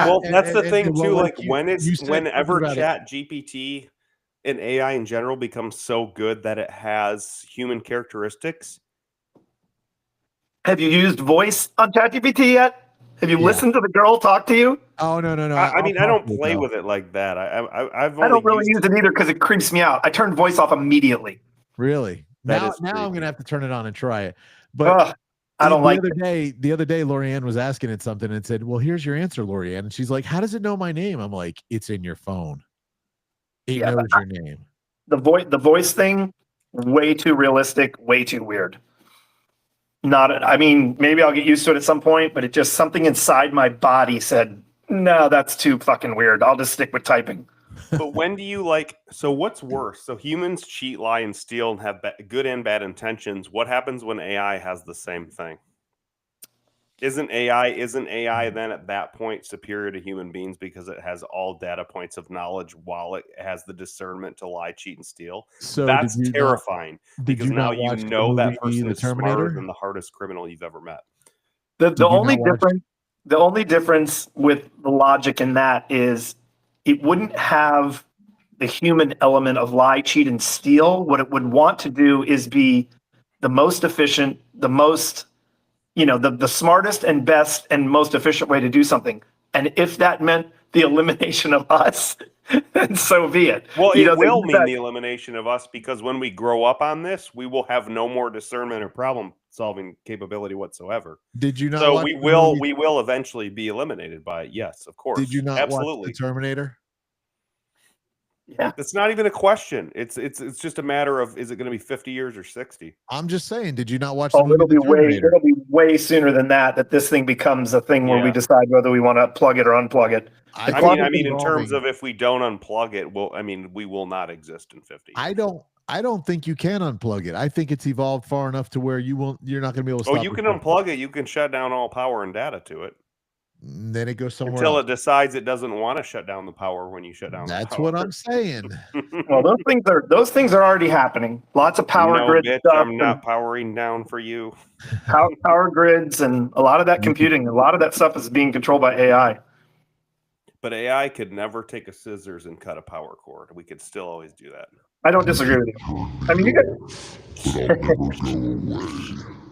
Well, that's the thing too. Like whenever about ChatGPT and AI in general becomes so good that it has human characteristics. Have you used voice on ChatGPT yet? Have you listened to the girl talk to you? Oh, no. I mean, I don't play with it like that. I don't really use it either because it creeps me out. I turn voice off immediately. Really? Now I'm going to have to turn it on and try it. But I don't like it. The other day, Lorianne was asking it something and said, "Well, here's your answer, Lorianne." And she's like, "How does it know my name?" I'm like, "It's in your phone. It knows your name." The voice thing, way too realistic, way too weird. not. I mean, maybe I'll get used to it at some point, but it just something inside my body said, no, that's too fucking weird. I'll just stick with typing. But when do you so what's worse? So humans cheat, lie, and steal and have good and bad intentions. What happens when AI has the same thing? Isn't AI then at that point superior to human beings because it has all data points of knowledge while it has the discernment to lie, cheat, and steal? So That's terrifying because now you watch the know that movie person The is smarter Terminator? than the hardest criminal you've ever met. The only difference with the logic in that is it wouldn't have the human element of lie, cheat, and steal. What it would want to do is be the most efficient, the most, the smartest and best and most efficient way to do something. And if that meant the elimination of us, then so be it. Well, it will mean the elimination of us because when we grow up on this, we will have no more discernment or problem solving capability whatsoever. Did you not? So we will eventually be eliminated by it. Yes, of course. Did you not Absolutely. watch The Terminator? Yeah, it's not even a question. It's just a matter of, is it going to be 50 years or 60? I'm just saying. Did you not watch the movie? It'll be way sooner than that this thing becomes a thing where we decide whether we want to plug it or unplug it. I mean, in terms of if we don't unplug it, we will not exist in 50 years. I don't think you can unplug it. I think it's evolved far enough to where you're not going to be able to stop. Oh, you can unplug it. You can shut down all power and data to it. Then it goes somewhere until else. It decides it doesn't want to shut down the power when you shut down. That's what I'm saying. Well, those things are already happening. Lots of power grid bitch, stuff. I'm not powering down for you. Power grids and a lot of that computing, a lot of that stuff is being controlled by AI. But AI could never take a scissors and cut a power cord. We could still always do that. I don't disagree with you. I mean,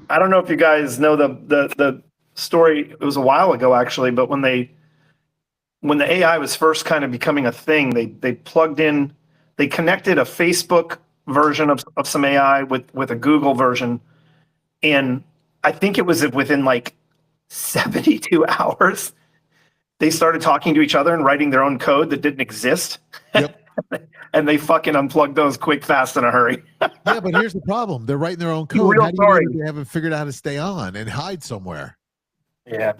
I don't know if you guys know the story. It was a while ago, actually, but when the AI was first kind of becoming a thing, they connected a Facebook version of some AI with a Google version, and I think it was within like 72 hours they started talking to each other and writing their own code that didn't exist. Yep. And they fucking unplugged those quick, fast, in a hurry. Yeah, but here's the problem: they're writing their own code. How do you know they haven't figured out how to stay on and hide somewhere? Yeah.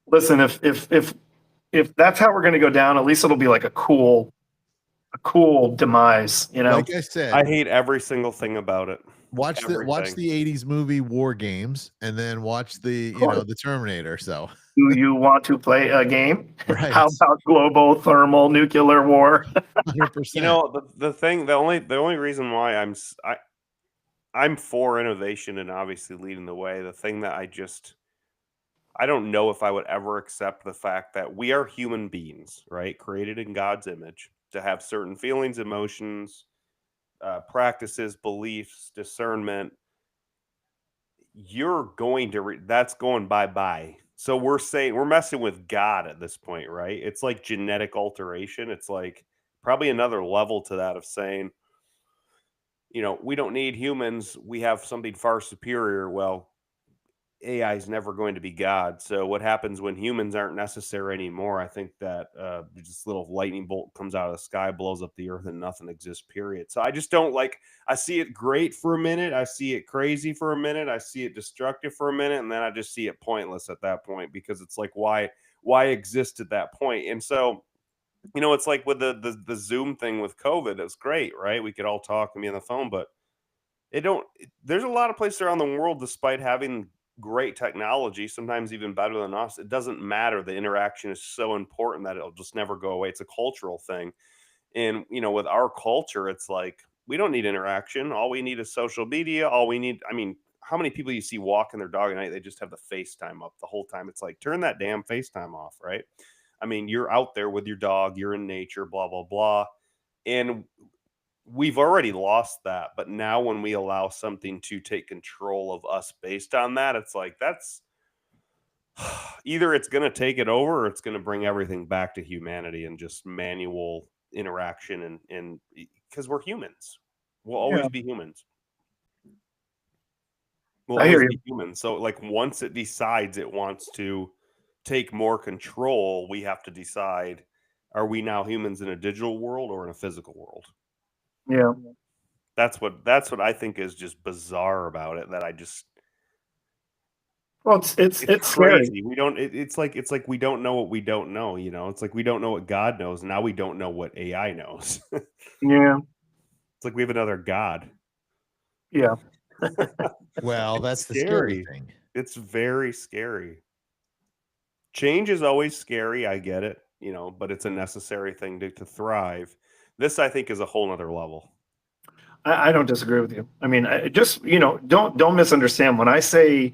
Listen, if that's how we're going to go down, at least it'll be like a cool demise. Like I said, I hate every single thing about it. Watch the 80s movie War Games and then watch the Terminator. So do you want to play a game? Right. How about global thermal nuclear war? 100%. The only reason why I'm for innovation and obviously leading the way, the thing that I don't know if I would ever accept the fact that we are human beings, right? Created in God's image to have certain feelings, emotions, practices, beliefs, discernment. You're going to that's going bye-bye. So we're messing with God at this point, right? It's like genetic alteration. It's like probably another level to that of saying, we don't need humans. We have something far superior. Well, AI is never going to be God. So what happens when humans aren't necessary anymore? I think that this little lightning bolt comes out of the sky, blows up the earth, and nothing exists, period. So I just don't I see it great for a minute. I see it crazy for a minute. I see it destructive for a minute. And then I just see it pointless at that point because it's like, why exist at that point? And so, it's like with the Zoom thing with COVID, it was great, right? We could all talk and be on the phone, but there's a lot of places around the world, despite having great technology, sometimes even better than us, it doesn't matter. The interaction is so important that it'll just never go away. It's a cultural thing. And with our culture, it's like we don't need interaction. All we need is social media. All we need, how many people you see walking their dog at night, they just have the FaceTime up the whole time. It's like, turn that damn FaceTime off, right? You're out there with your dog, you're in nature, blah blah blah. And we've already lost that, but now when we allow something to take control of us based on that, it's like that's either it's going to take it over or it's going to bring everything back to humanity and just manual interaction and because we're humans. We'll always be humans. We'll always be humans. So once it decides it wants to take more control, we have to decide, are we now humans in a digital world or in a physical world? Yeah. That's what I think is just bizarre about it. That I just Well, it's scary. crazy. We don't. It's like we don't know what we don't know. You know, it's like we don't know what God knows. Now we don't know what AI knows. It's Yeah, like we have another God. yeah. Well, It's that's the scary scary. thing. It's very scary. Change is always scary. I get it. You know, but it's a necessary thing to thrive. This, I think, is a whole nother level. I don't disagree with you. I mean, just don't misunderstand when I say,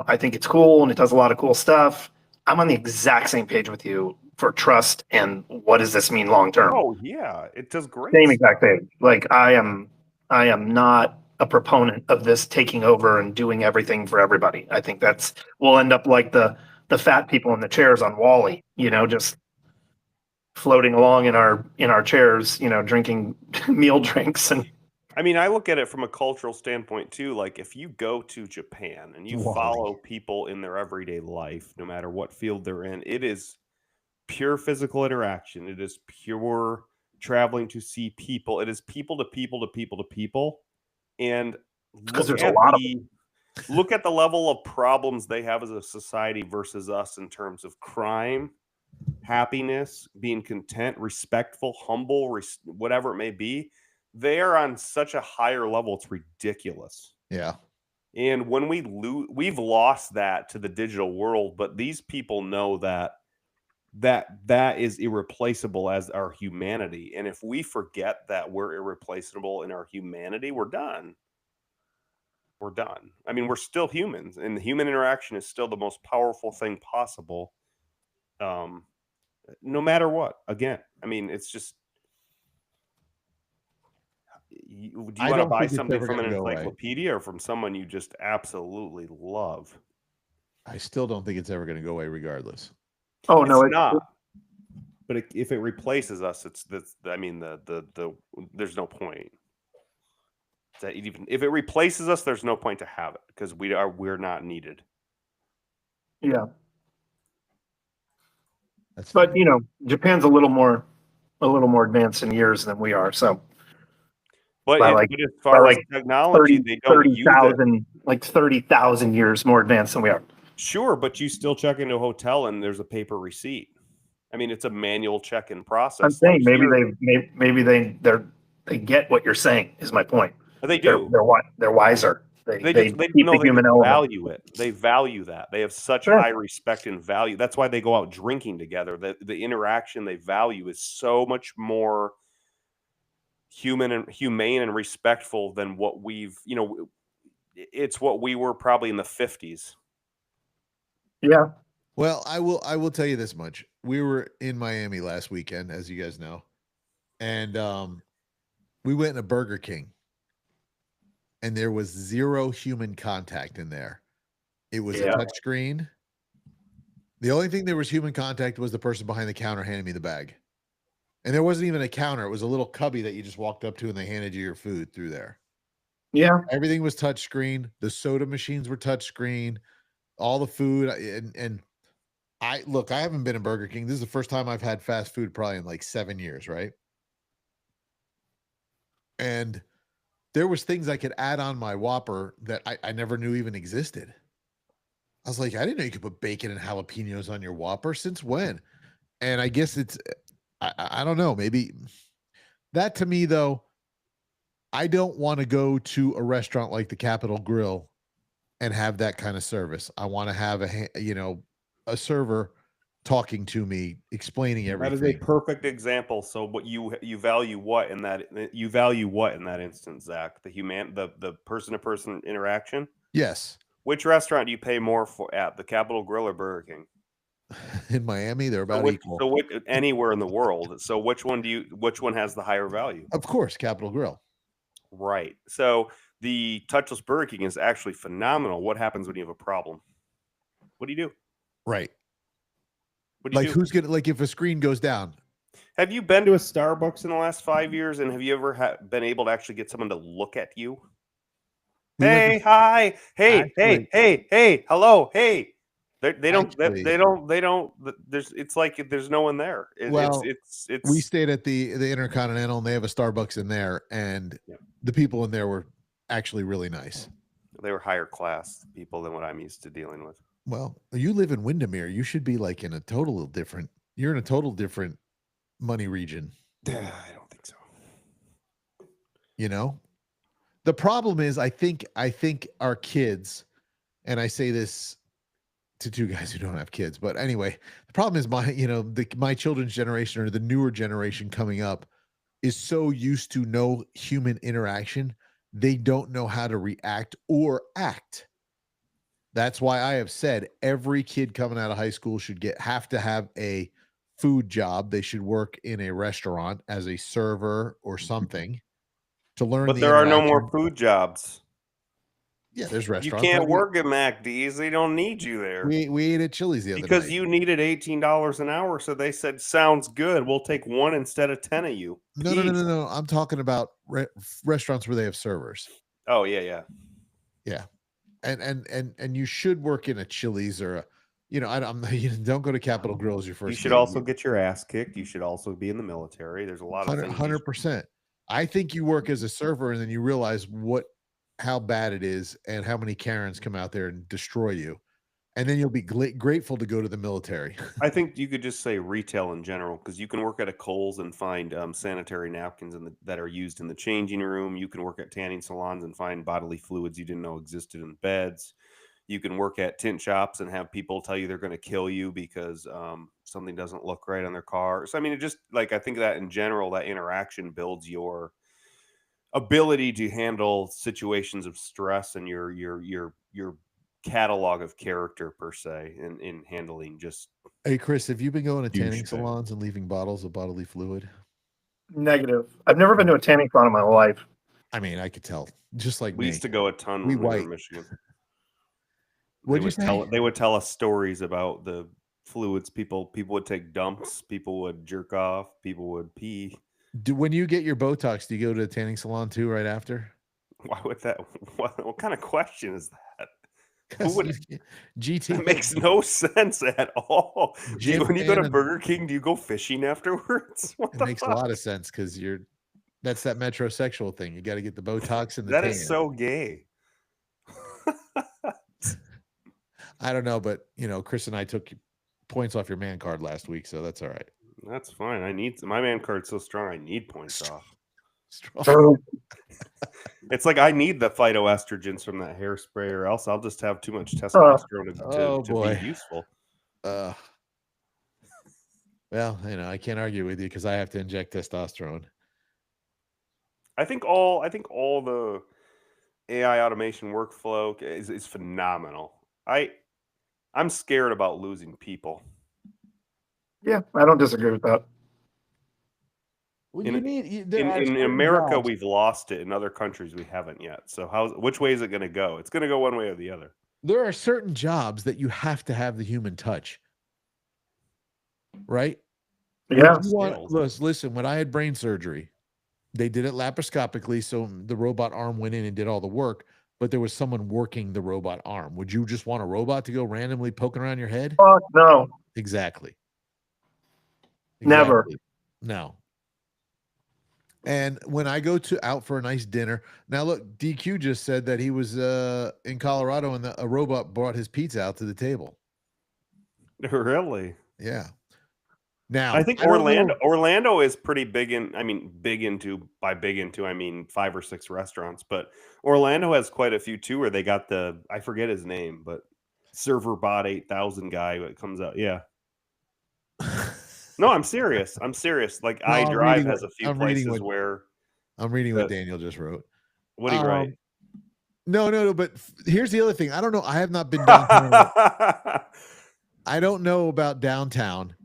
I think it's cool and it does a lot of cool stuff. I'm on the exact same page with you for trust and what does this mean long term. Oh yeah, it does great. Same exact thing. Like I am not a proponent of this taking over and doing everything for everybody. I think we'll end up like the fat people in the chairs on Wall-E, just floating along in our chairs, drinking meal drinks. And I mean, I look at it from a cultural standpoint too. Like if you go to Japan and you Wally. follow people in their everyday life, no matter what field they're in, it is pure physical interaction. It is pure traveling to see people. It is people to people to people to people. And because look there's a at lot of look at the level of problems they have as a society versus us in terms of crime, happiness, being content, respectful, humble, whatever it may be. They are on such a higher level, it's ridiculous. Yeah. And when we've lost that to the digital world, but these people know that is irreplaceable as our humanity. And if we forget that we're irreplaceable in our humanity, we're done. We're done. I mean, we're still humans, and the human interaction is still the most powerful thing possible. No matter what. Again, I mean, it's just do you want to buy something from an encyclopedia or from someone you just absolutely love? I still don't think it's ever going to go away regardless. Oh no, it's not. But if it replaces us, I mean, there's no point. That even if it replaces us, there's no point to have it because we're not needed. Yeah. But Japan's a little more advanced in years than we are. So, but as far as technology, they don't use 30,000 like 30,000 years more advanced than we are. Sure, but you still check into a hotel and there's a paper receipt. I mean, it's a manual check-in process. I'm saying maybe they get what you're saying. Is my point. They do. They're wiser. They value it. They value that. They have such high respect and value. That's why they go out drinking together. The interaction they value is so much more humane and respectful than what we've. It's what we were probably in the 50s. Yeah. Well, I will tell you this much. We were in Miami last weekend, as you guys know, and we went in a Burger King. And there was zero human contact in there. It was a touch screen. The only thing there was human contact was the person behind the counter handing me the bag. And there wasn't even a counter. It was a little cubby that you just walked up to and they handed you your food through there. Yeah. Everything was touch screen. The soda machines were touch screen. All the food. And I haven't been in Burger King. This is the first time I've had fast food probably in like 7 years, right? And there was things I could add on my Whopper that I never knew even existed. I was like, I didn't know you could put bacon and jalapenos on your Whopper. Since when? And I guess I don't know. Maybe that to me, though, I don't want to go to a restaurant like the Capitol Grill and have that kind of service. I want to have a server talking to me, explaining everything. That is a perfect example. So what you value what in that instance, Zach? The person-to-person interaction? Yes. Which restaurant do you pay more for at, the Capitol Grill or Burger King? In Miami, they're about equal. So anywhere in the world. So which one has the higher value? Of course, Capitol Grill. Right. So the touchless Burger King is actually phenomenal. What happens when you have a problem? What do you do? Right. Like who's gonna if a screen goes down? Have you been to a Starbucks in the last 5 years, and have you ever been able to actually get someone to look at you? Hey, hi, hey, hello, hey. They don't. Actually- They don't. They don't. There's. It's like there's no one there. Well, it's. We stayed at the Intercontinental, and they have a Starbucks in there, and Yeah. the people in there were actually really nice. They were higher class people than what I'm used to dealing with. Well, you live in Windermere. You should be like in a total different. You're in a total different money region. I don't think so. You know, the problem is, I think our kids, and I say this to two guys who don't have kids, but anyway, the problem is my children's generation, or the newer generation coming up, is so used to no human interaction, they don't know how to react or act. That's why I have said every kid coming out of high school should have to have a food job. They should work in a restaurant as a server or something to learn. But there are no more food jobs. Yeah, there's You restaurants. can't work at MacD's. They don't need you there. We ate at Chili's the other Because night. you needed $18 an hour, so they said, "Sounds good. We'll take one instead of 10 of you." No. I'm talking about restaurants where they have servers. Oh yeah. And you should work in a Chili's or a, don't go to Capitol Grill as your first. You should gig. also get your ass kicked. You should also be in the military. There's a lot of things. 100%. I think you work as a server, and then you realize how bad it is, and how many Karens come out there and destroy you, and then you'll be grateful to go to the military. I think you could just say retail in general, because you can work at a Kohl's and find sanitary napkins that are used in the changing room. You can work at tanning salons and find bodily fluids you didn't know existed in beds. You can work at tint shops and have people tell you they're going to kill you because something doesn't look right on their car. So I mean, it just I think that in general, that interaction builds your ability to handle situations of stress and your catalog of character per se in handling just. Hey Chris, have you been going to tanning Douchebag. salons and leaving bottles of bodily fluid? Negative. I've never been to a tanning salon in my life. I mean, I could tell. Just like We me. used to go a ton We when we were white. in Michigan. What'd you say? They would tell us stories about the fluids. People would take dumps. People would jerk off. People would pee. When you get your Botox, do you go to a tanning salon too right after? Why would that? What kind of question is that? 'Cause would- GT That makes no sense at all. Jim When you go to Bannon- Burger King, do you go fishing afterwards? What It the makes fuck? a lot of sense because that's that metrosexual thing. You got to get the Botox and the That tan. is so gay. I don't know, but Chris and I took points off your man card last week, so that's all right. That's fine. My man card's so strong. I need points off. Strong. It's like I need the phytoestrogens from that hairspray, or else I'll just have too much testosterone Oh, to boy. be useful. Well, I can't argue with you because I have to inject testosterone. I think all the AI automation workflow is phenomenal. I'm scared about losing people. Yeah, I don't disagree with that. Well, In- there are In certain America, jobs- we've lost it. In other countries, we haven't yet. So which way is it going to go? It's going to go one way or the other. there are certain jobs that you have to have the human touch, right? Yeah. Listen, when I had brain surgery, they did it laparoscopically, so the robot arm went in and did all the work, but there was someone working the robot arm. Would you just want a robot to go randomly poking around your head? Fuck no. Exactly. Never. Exactly. No. And when I go out for a nice dinner, now look, DQ just said that he was in Colorado and a robot brought his pizza out to the table. Really? Yeah. Now I think don't know- Orlando is pretty big I mean 5 or 6 restaurants, but Orlando has quite a few too where they got I forget his name, but Server Bot 8000 guy that comes out. Yeah. No, I'm serious. Like No, I'm iDrive reading has a few I'm reading places what- where I'm reading what Daniel just wrote. what do you write? No, but here's the other thing. I don't know. I have not been downtown. I don't know about downtown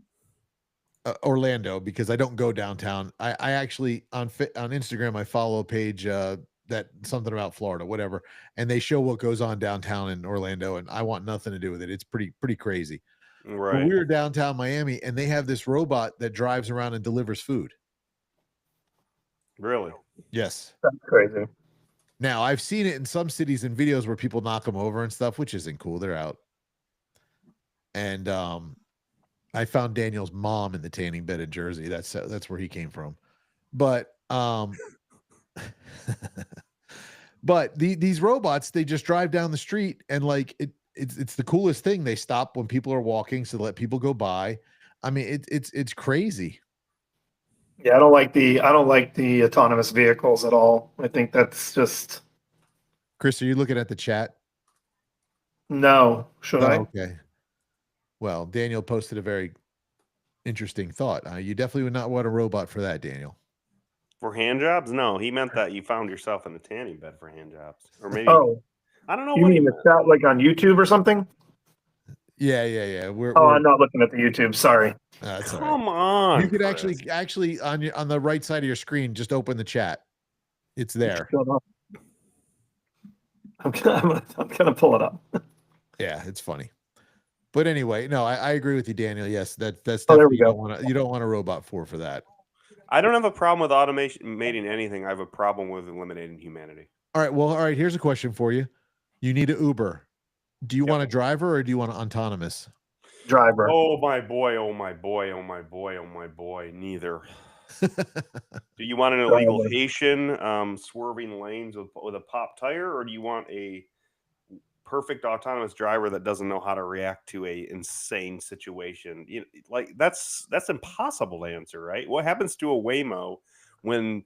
Orlando because I don't go downtown. I actually on Instagram I follow a page that something about Florida, whatever, and they show what goes on downtown in Orlando, and I want nothing to do with it. It's pretty crazy. But Right. we were downtown Miami, and they have this robot that drives around and delivers food. Really? Yes. That's crazy. Now I've seen it in some cities and videos where people knock them over and stuff, which isn't cool. They're out. and I found Daniel's mom in the tanning bed in Jersey. That's where he came from. But but these robots, they just drive down the street and like it's the coolest thing. They stop when people are walking, so let people go by. I mean, it's crazy. Yeah, I don't like the autonomous vehicles at all. I think that's just Chris, are you looking at the chat? no. Should I? Okay. Well, Daniel posted a very interesting thought. You definitely would not want a robot for that, Daniel. For hand jobs? No, he meant that you found yourself in the tanning bed for hand jobs, or maybe Oh, I don't know you what he mean the meant. chat like on YouTube or something? Yeah. Oh, We're I'm not looking at the YouTube. Sorry. that's all right. Come on, You could Chris. actually on the right side of your screen, just open the chat. It's there. Shut up. I'm gonna pull it up. Yeah, it's funny. But anyway, no, I agree with you, Daniel. Yes, that's Oh, there definitely we go. you don't want a robot for that. I don't have a problem with automating anything. I have a problem with eliminating humanity. All right. Here's a question for you. You need an Uber. Do you Yep. want a driver or do you want an autonomous? Driver. Oh my boy! Oh my boy! Oh my boy! Oh my boy! Neither. Do you want an illegal Driver. Haitian swerving lanes with a pop tire, or do you want a perfect autonomous driver that doesn't know how to react to a insane situation? You know, like that's impossible to answer, right? What happens to a Waymo when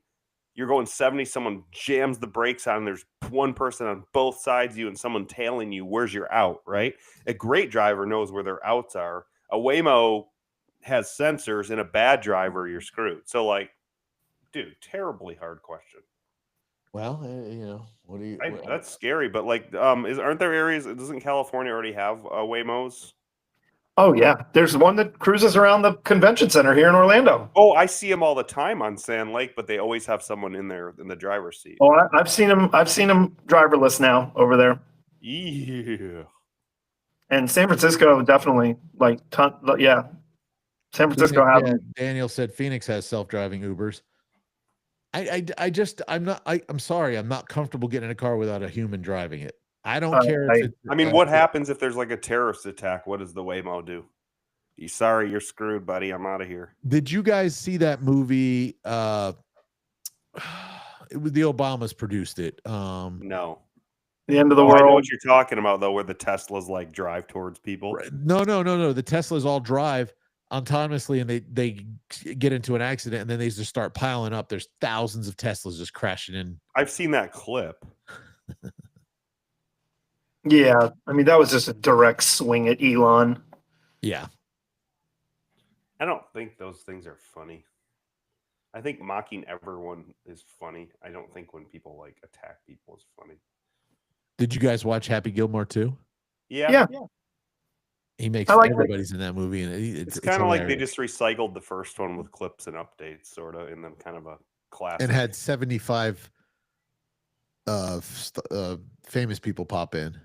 you're going 70, someone jams the brakes on, there's one person on both sides of you and someone tailing you, where's your out, right? A great driver knows where their outs are. A Waymo has sensors, and a bad driver, you're screwed. So, like, dude, terribly hard question. Well, what do you? That's scary, but like, aren't there areas? Doesn't California already have Waymos? Oh yeah, there's one that cruises around the convention center here in Orlando. Oh, I see them all the time on Sand Lake, but they always have someone in there in the driver's seat. Oh, I've seen him. I've seen him driverless now over there. Yeah. And San Francisco definitely yeah. San Francisco has them. Daniel said Phoenix has self-driving Ubers. I'm sorry, I'm not comfortable getting in a car without a human driving it. I don't care. I mean, what happens if there's like a terrorist attack? What does the Waymo do? Sorry, you're screwed, buddy. I'm out of here. Did you guys see that movie? It was the Obamas produced it. No. The end of the I world. know what you're talking about, though, where the Teslas like drive towards people. No. The Teslas all drive autonomously, and they get into an accident, and then they just start piling up. There's thousands of Teslas just crashing in. I've seen that clip. Yeah, I mean that was just a direct swing at Elon. Yeah. I don't think those things are funny. I think mocking everyone is funny. I don't think when people like attack people is funny. Did you guys watch Happy Gilmore too? Yeah. He makes everybody's in that movie, and it's kind of like they just recycled the first one with clips and updates, sort of, and then kind of a classic. And had 75 famous people pop in.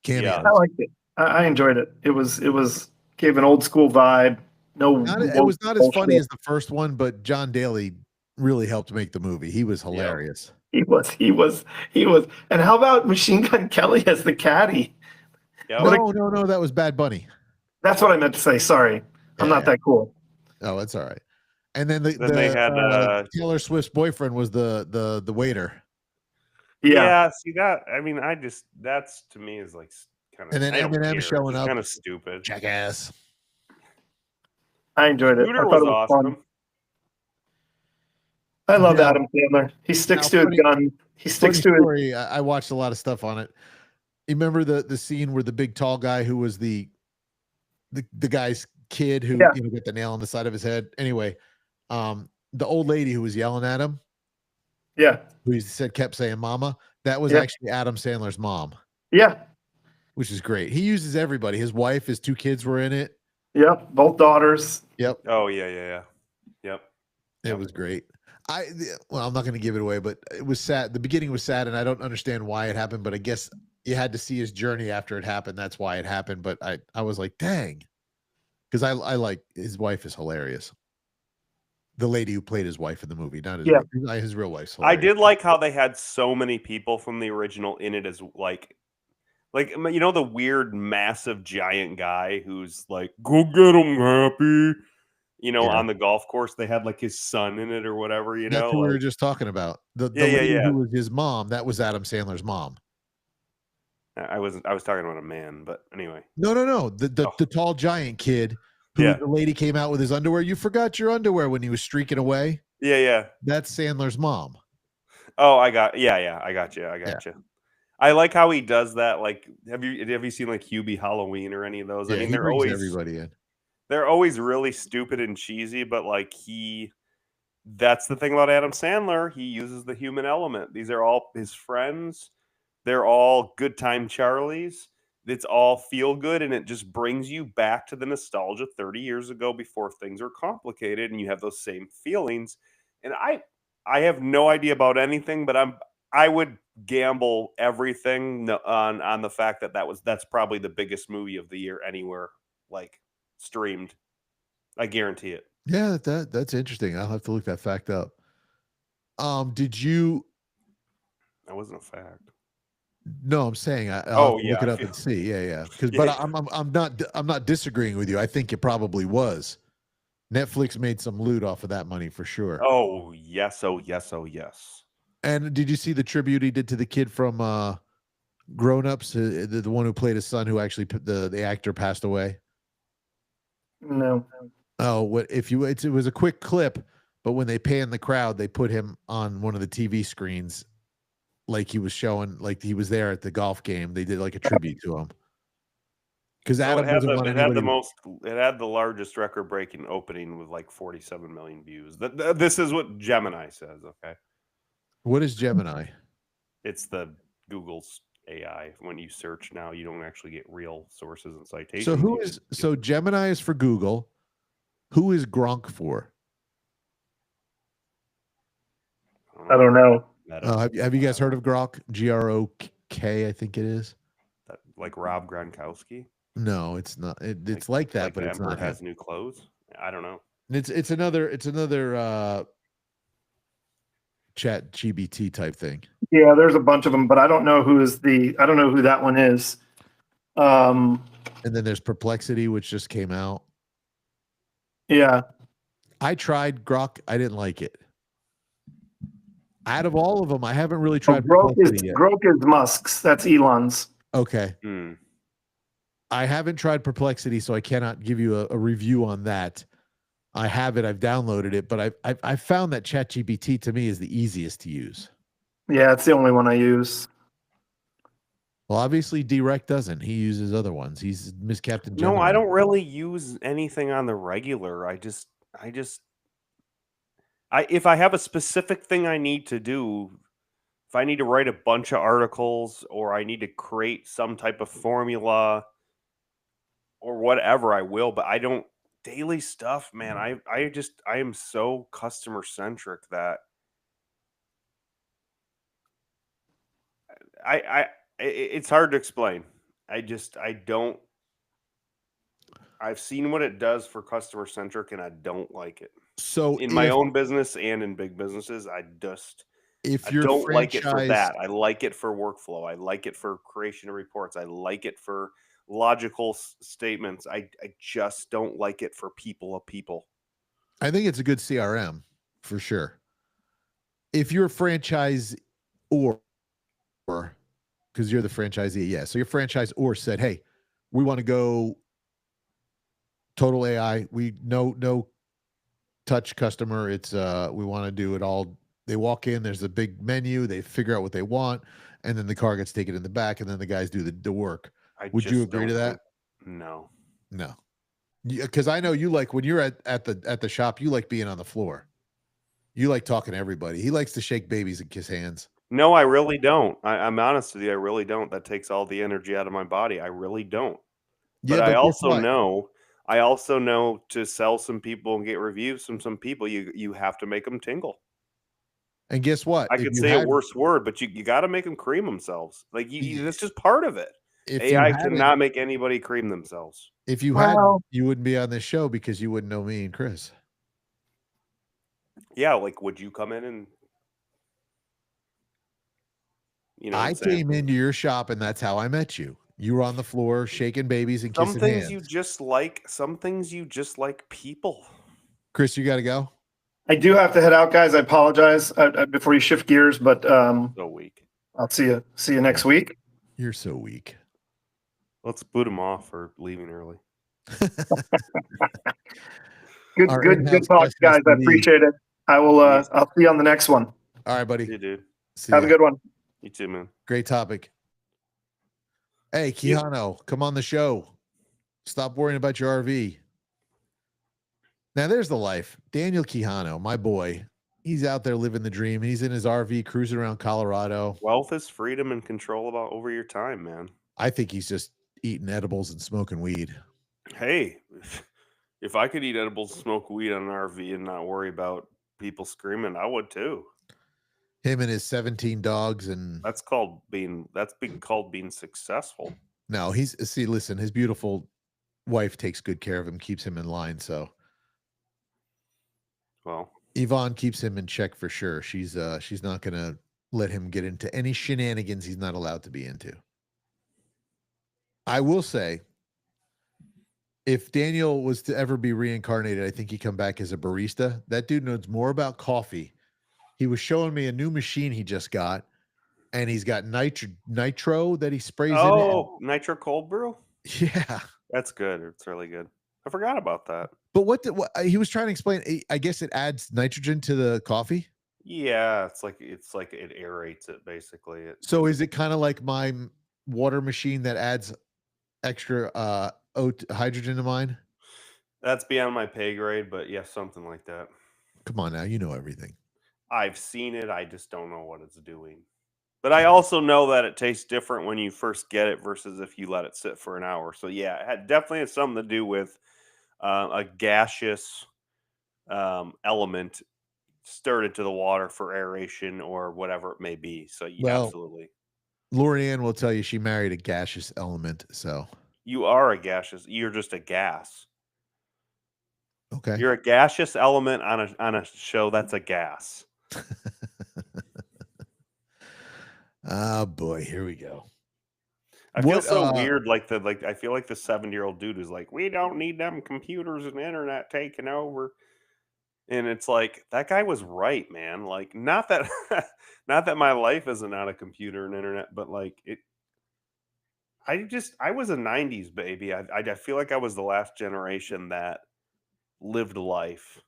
Cameos. I liked it. I enjoyed it. It was gave an old school vibe. It was not as funny as the first one, but John Daly really helped make the movie. He was hilarious. He was. And how about Machine Gun Kelly as the caddy? Yep. No, that was Bad Bunny. That's what I meant to say. Sorry, I'm not that cool. Oh, that's all right. And then they had Taylor Swift's boyfriend was the waiter. Yeah. See that? I mean, that's to me is like kind of. And then Eminem showing up, kind of stupid. Jackass. I enjoyed it. Scooter was awesome. Fun. I love Adam Sandler. He sticks to his gun. He sticks to his. I watched a lot of stuff on it. You remember the scene where the big tall guy who was the guy's kid who got the nail on the side of his head. Anyway, the old lady who was yelling at him. Yeah. Who he kept saying "mama." That was actually Adam Sandler's mom. Yeah. Which is great. He uses everybody. His wife, his two kids were in it. Yep. Both daughters. Yep. Oh yeah. Yep. It was great. I'm not going to give it away, but it was sad. The beginning was sad, and I don't understand why it happened, but I guess you had to see his journey after it happened. That's why it happened. But I was like, dang. Because I like his wife is hilarious. The lady who played his wife in the movie, not his real wife. I did like how they had so many people from the original in it as like Like, you know, the weird, massive, giant guy who's like, "Go get him, Happy." You know, Yeah. on the golf course, they had like his son in it or whatever. You That's know, who we were like, just talking about. The yeah, yeah, lady yeah. who was his mom, that was Adam Sandler's mom. I was talking about a man, but anyway. No. The Oh, the tall giant kid who yeah, the lady came out with his underwear. You forgot your underwear when he was streaking away. yeah, yeah. That's Sandler's mom. Oh, I got, yeah. I got you. I Yeah. got you. I like how he does that. Like, have you seen like Hubie Halloween or any of those? I Yeah, mean, he brings everybody in. they're always really stupid and cheesy, but like that's the thing about Adam Sandler. He uses the human element. These are all his friends. They're all good time Charlies. It's all feel good, and it just brings you back to the nostalgia 30 years ago before things are complicated, and you have those same feelings. And I have no idea about anything, but I would gamble everything on the fact that that's probably the biggest movie of the year anywhere, like streamed. I guarantee it. Yeah, that's interesting. I'll have to look that fact up. Did you That wasn't a fact. No, I'm saying I'll have Oh to look yeah, it I up feel and see. Yeah. Because, but yeah. I'm not disagreeing with you. I think it probably was. Netflix made some loot off of that money for sure. Oh yes, oh yes, oh yes. And did you see the tribute he did to the kid from Grown Ups, the one who played his son, who actually the actor passed away? No. Oh, what if you? It was a quick clip, but when they panned the crowd, they put him on one of the TV screens, like he was showing, like he was there at the golf game. They did like a tribute to him because So Adam doesn't want anybody. it had the largest record breaking opening with like 47 million views. This is what Gemini says. Okay, What is Gemini? it's the Google's AI. When you search now, you don't actually get real sources and citations. So Gemini is for Google. Who is Gronk for? I don't know. Have you guys heard of Gronk? Grok, I think it is. Like Rob Gronkowski? No, it's not. It's like that, but the it's Emperor not. has new clothes. I don't know. It's another chat GBT type thing. Yeah, there's a bunch of them, but I don't know I don't know who that one is. And then there's Perplexity, which just came out. Yeah. I tried Grok. I didn't like it. Out of all of them, I haven't really tried Perplexity yet. Grok is Musk's. That's Elon's. Okay. I haven't tried Perplexity, so I cannot give you a review on that. I have it. I've downloaded it, but I found that ChatGPT to me is the easiest to use. Yeah, it's the only one I use. Well, obviously, D-Rec doesn't. He uses other ones. He's Miss Captain Gemini. No, I don't really use anything on the regular. If I have a specific thing I need to do, if I need to write a bunch of articles or I need to create some type of formula or whatever, I will, but I don't daily stuff, man. I am so customer centric that it's hard to explain. I've seen what it does for customer centric and I don't like it. So in my own business and in big businesses, I don't like it for that. I like it for workflow. I like it for creation of reports. I like it for logical statements. I just don't like it for people. I think it's a good CRM for sure. If you're a franchise or because you're the franchisee, yeah. So your franchise or said, hey, we want to go total AI. We no touch customer. It's we want to do it all. They walk in, there's a big menu, they figure out what they want, and then the car gets taken in the back, and then the guys do the work. Would you agree to that? No. Because I know you like when you're at the shop, you like being on the floor. You like talking to everybody. He likes to shake babies and kiss hands. No, I really don't. I'm honest with you. I really don't. That takes all the energy out of my body. I really don't. Yeah, but I also know to sell some people and get reviews from some people, you have to make them tingle. And guess what? I could say a worse word, but you got to make them cream themselves. Like that's just part of it. AI cannot make anybody cream themselves. If you had, you wouldn't be on this show because you wouldn't know me and Chris. Yeah, like would you come in and I came into your shop and that's how I met you. You were on the floor shaking babies and Some kissing things hands. you just like. Some things you just like people. Chris, you got to go. I do have to head out, guys. I apologize before you shift gears, but So weak. I'll see you next week. You're so weak. Let's boot him off for leaving early. Our Good in-house talk, guest has guys. to I leave. appreciate it. I will. Yes. I'll see you on the next one. All right, buddy. You dude. See Have ya. a good one. You too, man. Great topic. Hey, Quijano, come on the show. Stop worrying about your RV. Now, there's the life. Daniel Quijano, my boy. He's out there living the dream. He's in his RV cruising around Colorado. Wealth is freedom and control over your time, man. I think he's just eating edibles and smoking weed. Hey, if I could eat edibles and smoke weed on an RV and not worry about people screaming, I would too. Him and his 17 dogs and That's being called being successful. no, listen, his beautiful wife takes good care of him, keeps him in line. So Well, Yvonne keeps him in check for sure. She's not gonna let him get into any shenanigans he's not allowed to be into. I will say, if Daniel was to ever be reincarnated, I think he'd come back as a barista. That dude knows more about coffee. He was showing me a new machine he just got, and he's got nitro that he sprays oh, nitro cold brew. in. Yeah. That's good. It's really good. I forgot about that. But what he was trying to explain, I guess it adds nitrogen to the coffee. Yeah, it's like it aerates it basically. So is it kind of like my water machine that adds extra hydrogen to mine? That's beyond my pay grade, but yes, something like that. Come on now, you know everything. I've seen it. I just don't know what it's doing. But I also know that it tastes different when you first get it versus if you let it sit for an hour. So yeah, it definitely has something to do with a gaseous element stirred into the water for aeration or whatever it may be. So yeah, Well, absolutely. Lorianne will tell you she married a gaseous element. So You are a gaseous. You're just a gas. okay. You're a gaseous element on a show that's a gas. Oh boy, here we go. I feel so weird. I feel like the 70-year-old dude who's like, we don't need them computers and internet taking over. And it's like, that guy was right, man. Like, not that not that my life isn't on a computer and internet, but like I was a 90s baby. I feel like I was the last generation that lived life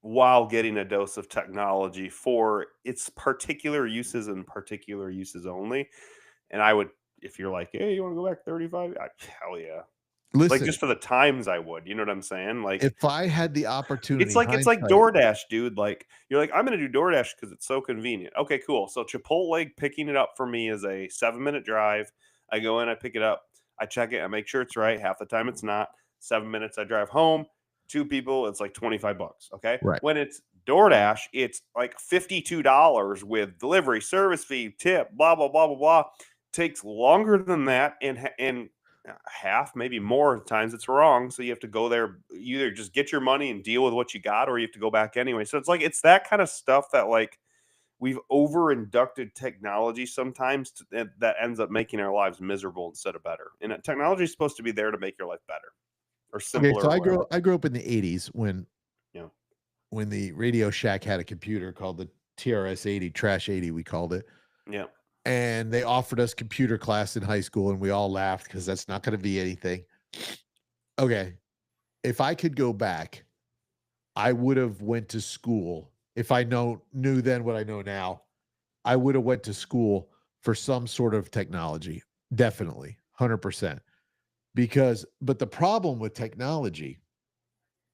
while getting a dose of technology for its particular uses and particular uses only. And I would, if you're like, hey, you want to go back 35? Hell yeah. Listen, Like just for the times I would, you know what I'm saying? Like if I had the opportunity, it's like DoorDash, dude. Like you're like, I'm gonna do DoorDash because it's so convenient. Okay, cool. So Chipotle picking it up for me is a 7-minute drive. I go in, I pick it up, I check it, I make sure it's right. Half the time it's not. 7 minutes, I drive home. 2 people, it's like $25. Okay. Right. When it's DoorDash, it's like $52 with delivery, service fee, tip, blah, blah, blah, blah, blah. Takes longer than that and half, maybe more times it's wrong. So you have to go there, you either just get your money and deal with what you got, or you have to go back anyway. So it's like, it's that kind of stuff that like we've over inducted technology sometimes that ends up making our lives miserable instead of better. And technology is supposed to be there to make your life better or simpler. Okay, so I grew up in the 80s when Yeah. when the Radio Shack had a computer called the TRS-80, Trash 80, we called it. Yeah. And they offered us computer class in high school, and we all laughed because that's not going to be anything. Okay, if I could go back, I would have went to school. If I knew then what I know now, I would have went to school for some sort of technology. Definitely, 100%. But the problem with technology,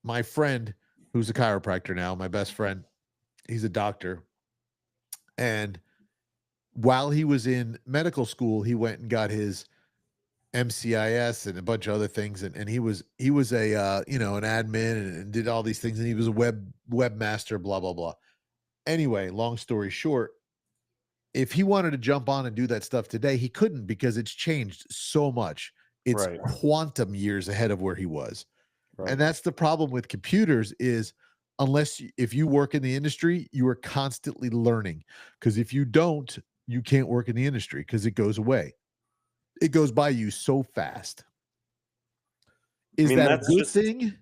my friend who's a chiropractor now, my best friend, he's a doctor, and while he was in medical school, he went and got his MCIS and a bunch of other things, and he was a an admin and did all these things, and he was a webmaster, blah blah blah. Anyway, long story short, if he wanted to jump on and do that stuff today, he couldn't because it's changed so much. It's Right. quantum years ahead of where he was, Right. and that's the problem with computers is if you work in the industry, you are constantly learning, because if you don't, you can't work in the industry because it goes away. it goes by you so fast. Is mean, that a that's good just- thing?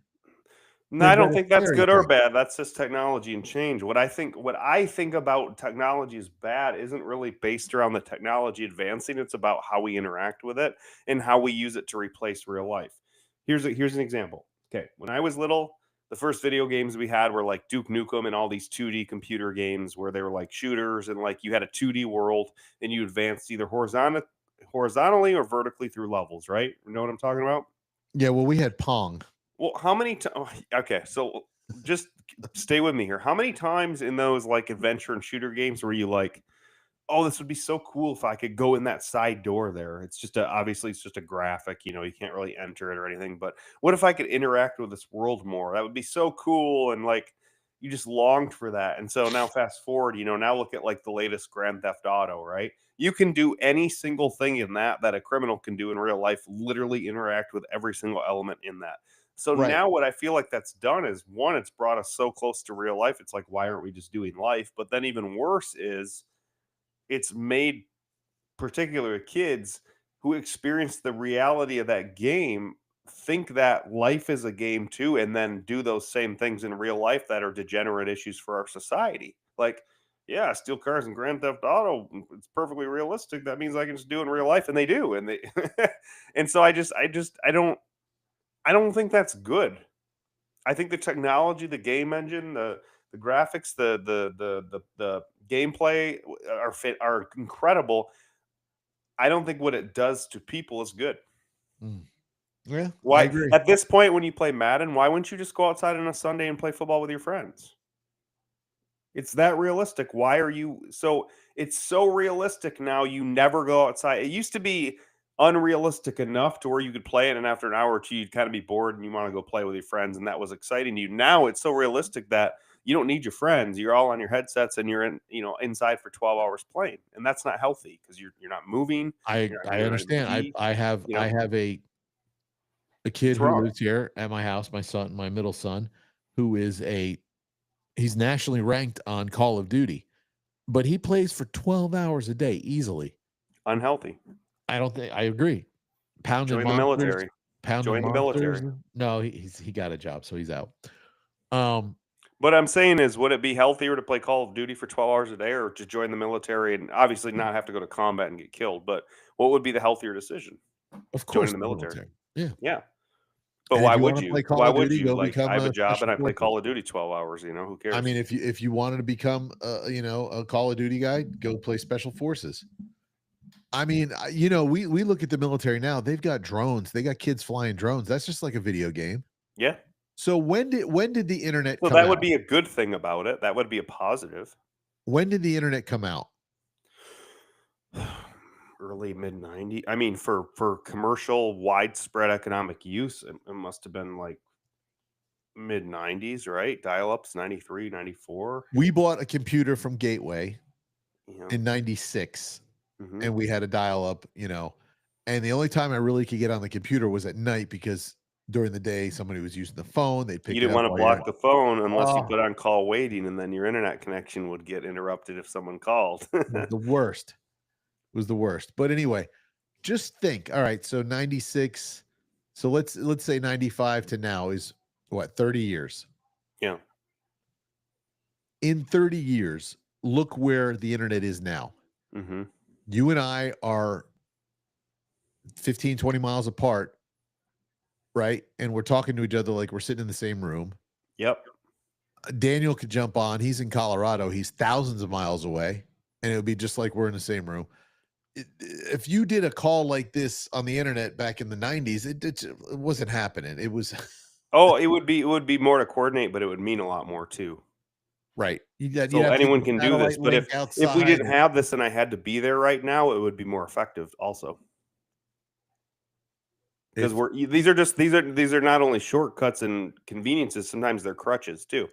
No, Or I is don't that a think that's scary good or thing? bad. That's just technology and change. What I think about technology is bad isn't really based around the technology advancing. It's about how we interact with it and how we use it to replace real life. Here's an example. Okay, when I was little, the first video games we had were like Duke Nukem and all these 2D computer games where they were like shooters and like you had a 2D world and you advanced either horizontally or vertically through levels, right? You know what I'm talking about? Yeah, well, we had Pong. Well, how many okay, so just stay with me here. How many times in those like adventure and shooter games were you like, "Oh, this would be so cool if I could go in that side door there." It's just obviously it's just a graphic, you know, you can't really enter it or anything, but what if I could interact with this world more? That would be so cool and like you just longed for that. And so now fast forward, you know, now look at like the latest Grand Theft Auto, right? You can do any single thing in that a criminal can do in real life, literally interact with every single element in that. So Right. now what I feel like that's done is one, it's brought us so close to real life. It's like, why aren't we just doing life? But then even worse is it's made particular kids who experience the reality of that game think that life is a game too, and then do those same things in real life that are degenerate issues for our society. Like, yeah, steal cars and Grand Theft Auto, it's perfectly realistic. That means I can just do it in real life, and they do. And they and so I don't think that's good. I think the technology, the game engine, the graphics, the gameplay are incredible. I don't think what it does to people is good. Yeah, I Why agree. at this point when you play Madden, why wouldn't you just go outside on a Sunday and play football with your friends? It's that realistic. Why are you so it's so realistic now you never go outside. It used to be unrealistic enough to where you could play it and after an hour or two you'd kind of be bored and you want to go play with your friends and that was exciting to you. Now it's so realistic that you don't need your friends. You're all on your headsets and you're in, you know, inside for 12 hours playing. And that's not healthy because you're not moving. I You're not I doing understand. anything. I have You know, a kid it's who wrong. lives here at my house, my middle son, who is he's nationally ranked on Call of Duty, but he plays for 12 hours a day easily. Unhealthy. I don't think I agree. Pounding Join the monsters, military. pounding Join the monsters. military. No, he got a job, so he's out. What I'm saying is, would it be healthier to play Call of Duty for 12 hours a day or to join the military and obviously not have to go to combat and get killed? But what would be the healthier decision? Of course, Joining the military. Yeah. Yeah. But And why if you would want to you? play Call Why of would Duty, you? go Like, I become have a a job special and I play forces. Call of Duty 12 hours, you know, who cares? I mean, if you wanted to become a Call of Duty guy, go play Special Forces. I mean, you know, we look at the military now. They've got drones. They got kids flying drones. That's just like a video game. Yeah. So when did the internet So come that out? would be a good thing about it. That would be a positive. When did the internet come out? Early mid 90s. I mean, for commercial widespread economic use, it must have been like mid 90s, right? Dial ups 93, 94. We bought a computer from Gateway You know? in 96 Mhm. and we had a dial up, you know. And the only time I really could get on the computer was at night because during the day somebody was using the phone, they'd pick You it didn't up wanna while you're block the phone unless you Oh. put on call waiting, and then your internet connection would get interrupted if someone called. was the worst. Was the worst. But anyway, just think. All right, so 96. So let's say 95 to now is what, 30 years. Yeah. In 30 years, look where the internet is now. Mhm. You and I are 15, 20 miles apart, right? And we're talking to each other like we're sitting in the same room. Yep. Daniel could jump on. He's in Colorado. He's thousands of miles away, and it would be just like we're in the same room. If you did a call like this on the internet back in the 90s, it wasn't happening. It was Oh, it would be more to coordinate, but it would mean a lot more too. right. You'd have So to anyone get can the do this, satellite but link if we outside didn't and- have this and I had to be there right now, it would be more effective also. Because if- these are not only shortcuts and conveniences, sometimes they're crutches too.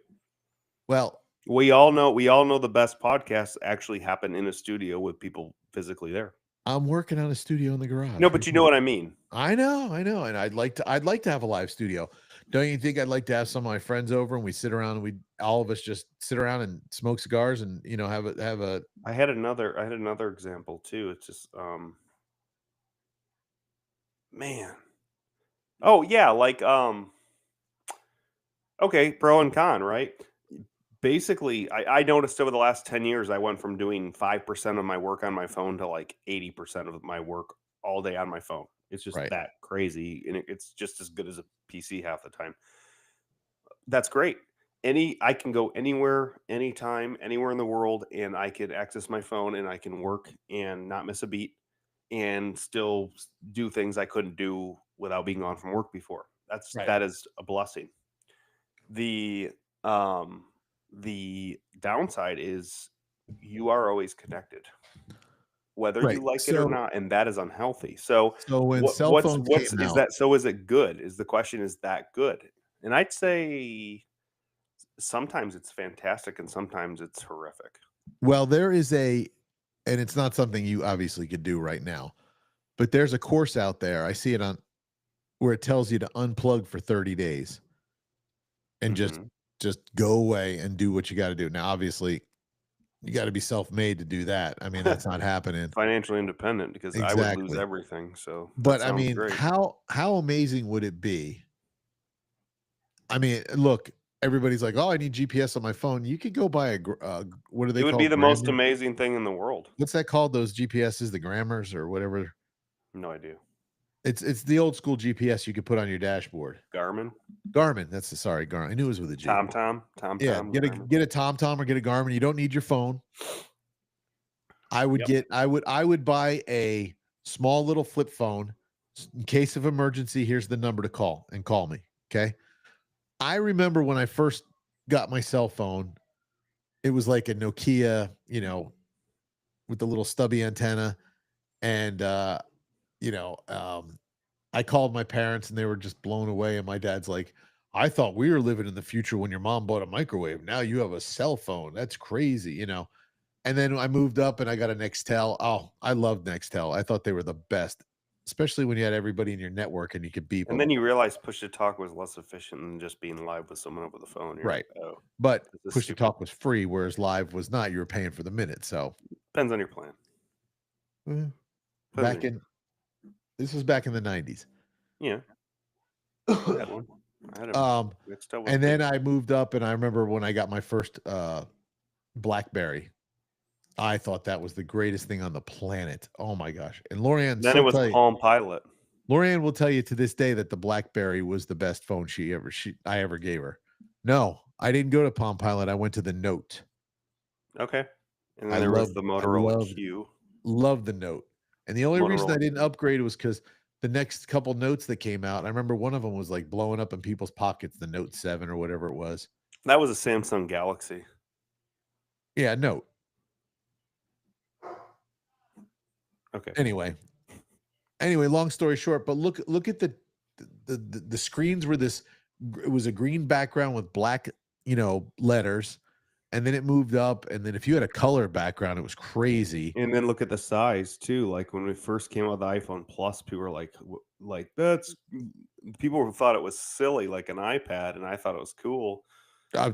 well, We all know the best podcasts actually happen in a studio with people physically there. I'm working on a studio in the garage. No, but you know what I mean. I know, and I'd like to have a live studio. Don't you think I'd like to have some of my friends over and we sit around and we all of us just sit around and smoke cigars and you know have a I had another example too. It's just Man. Oh yeah, like okay, pro and con, right? Basically, I noticed over the last 10 years, I went from doing 5% of my work on my phone to like 80% of my work all day on my phone. It's just Right. that crazy. And it's just as good as a PC half the time. That's great. I can go anywhere, anytime, anywhere in the world, and I can access my phone and I can work and not miss a beat and still do things I couldn't do without being on from work before. Right. That is a blessing. The um the downside is you are always connected, whether Right. you like it or not, and that is unhealthy. So So when cell phones what's came is out, that so is it good? Is the question is that good? And I'd say sometimes it's fantastic and sometimes it's horrific. well, there is and it's not something you obviously could do right now, but there's a course out there. I see it on where it tells you to unplug for 30 days and Mhm. just go away and do what you got to do. Now, obviously, you got to be self-made to do that. I mean, that's not happening. Financially independent because I would lose Exactly. everything. So that But I sounds mean, great. how amazing would it be? I mean, look, everybody's like, "Oh, I need GPS on my phone." You could go buy what do It they would call be the most grammar? amazing thing in the world. What's that called? Those GPSs, the grammars or whatever. No idea. It's the old school GPS you could put on your dashboard. Garmin, Garmin. Sorry, Garmin. I knew it was with a G. Yeah, TomTom, Garmin. get a TomTom or get a Garmin. You don't need your phone. Yep. I would buy a small little flip phone in case of emergency. Here's the number to call and call me. Okay. I remember when I first got my cell phone, it was like a Nokia, with the little stubby antenna. And you know, I called my parents and they were just blown away. And my dad's like, I thought we were living in the future when your mom bought a microwave. Now you have a cell phone. That's crazy. And then I moved up and I got a Nextel. Oh, I loved Nextel. I thought they were the best, especially when you had everybody in your network and you could beep And them. then you realize push to talk was less efficient than just being live with someone over the phone. You're Right. like, oh, But this is push to stupid. talk was free, whereas live was not. You were paying for the minute. So Depends on your plan. eh, Depends back on in this was back in the 90s. yeah, I had one. I had a Um, Nextel was and big. then I moved up and I remember when I got my first BlackBerry. I thought that was the greatest thing on the planet. Oh my gosh. And Lorianne Then it still was tell you Palm Pilot. Lorianne will tell you to this day that the BlackBerry was the best phone I ever gave her. No, I didn't go to Palm Pilot. I went to the Note. Okay. And I then there was loved the I Motorola loved Q. loved the Note. And the only reason I Motorola didn't Q. upgrade was because the next couple notes that came out, I remember one of them was like blowing up in people's pockets, the Note 7 or whatever it was. That was a Samsung Galaxy. Yeah, Note. Okay. Anyway, long story short, but look at the screens were it was a green background with black, letters, and then it moved up, and then if you had a color background, it was crazy. And then look at the size too. Like when we first came out with the iPhone Plus, people were like that's people thought it was silly, like an iPad, and I thought it was cool.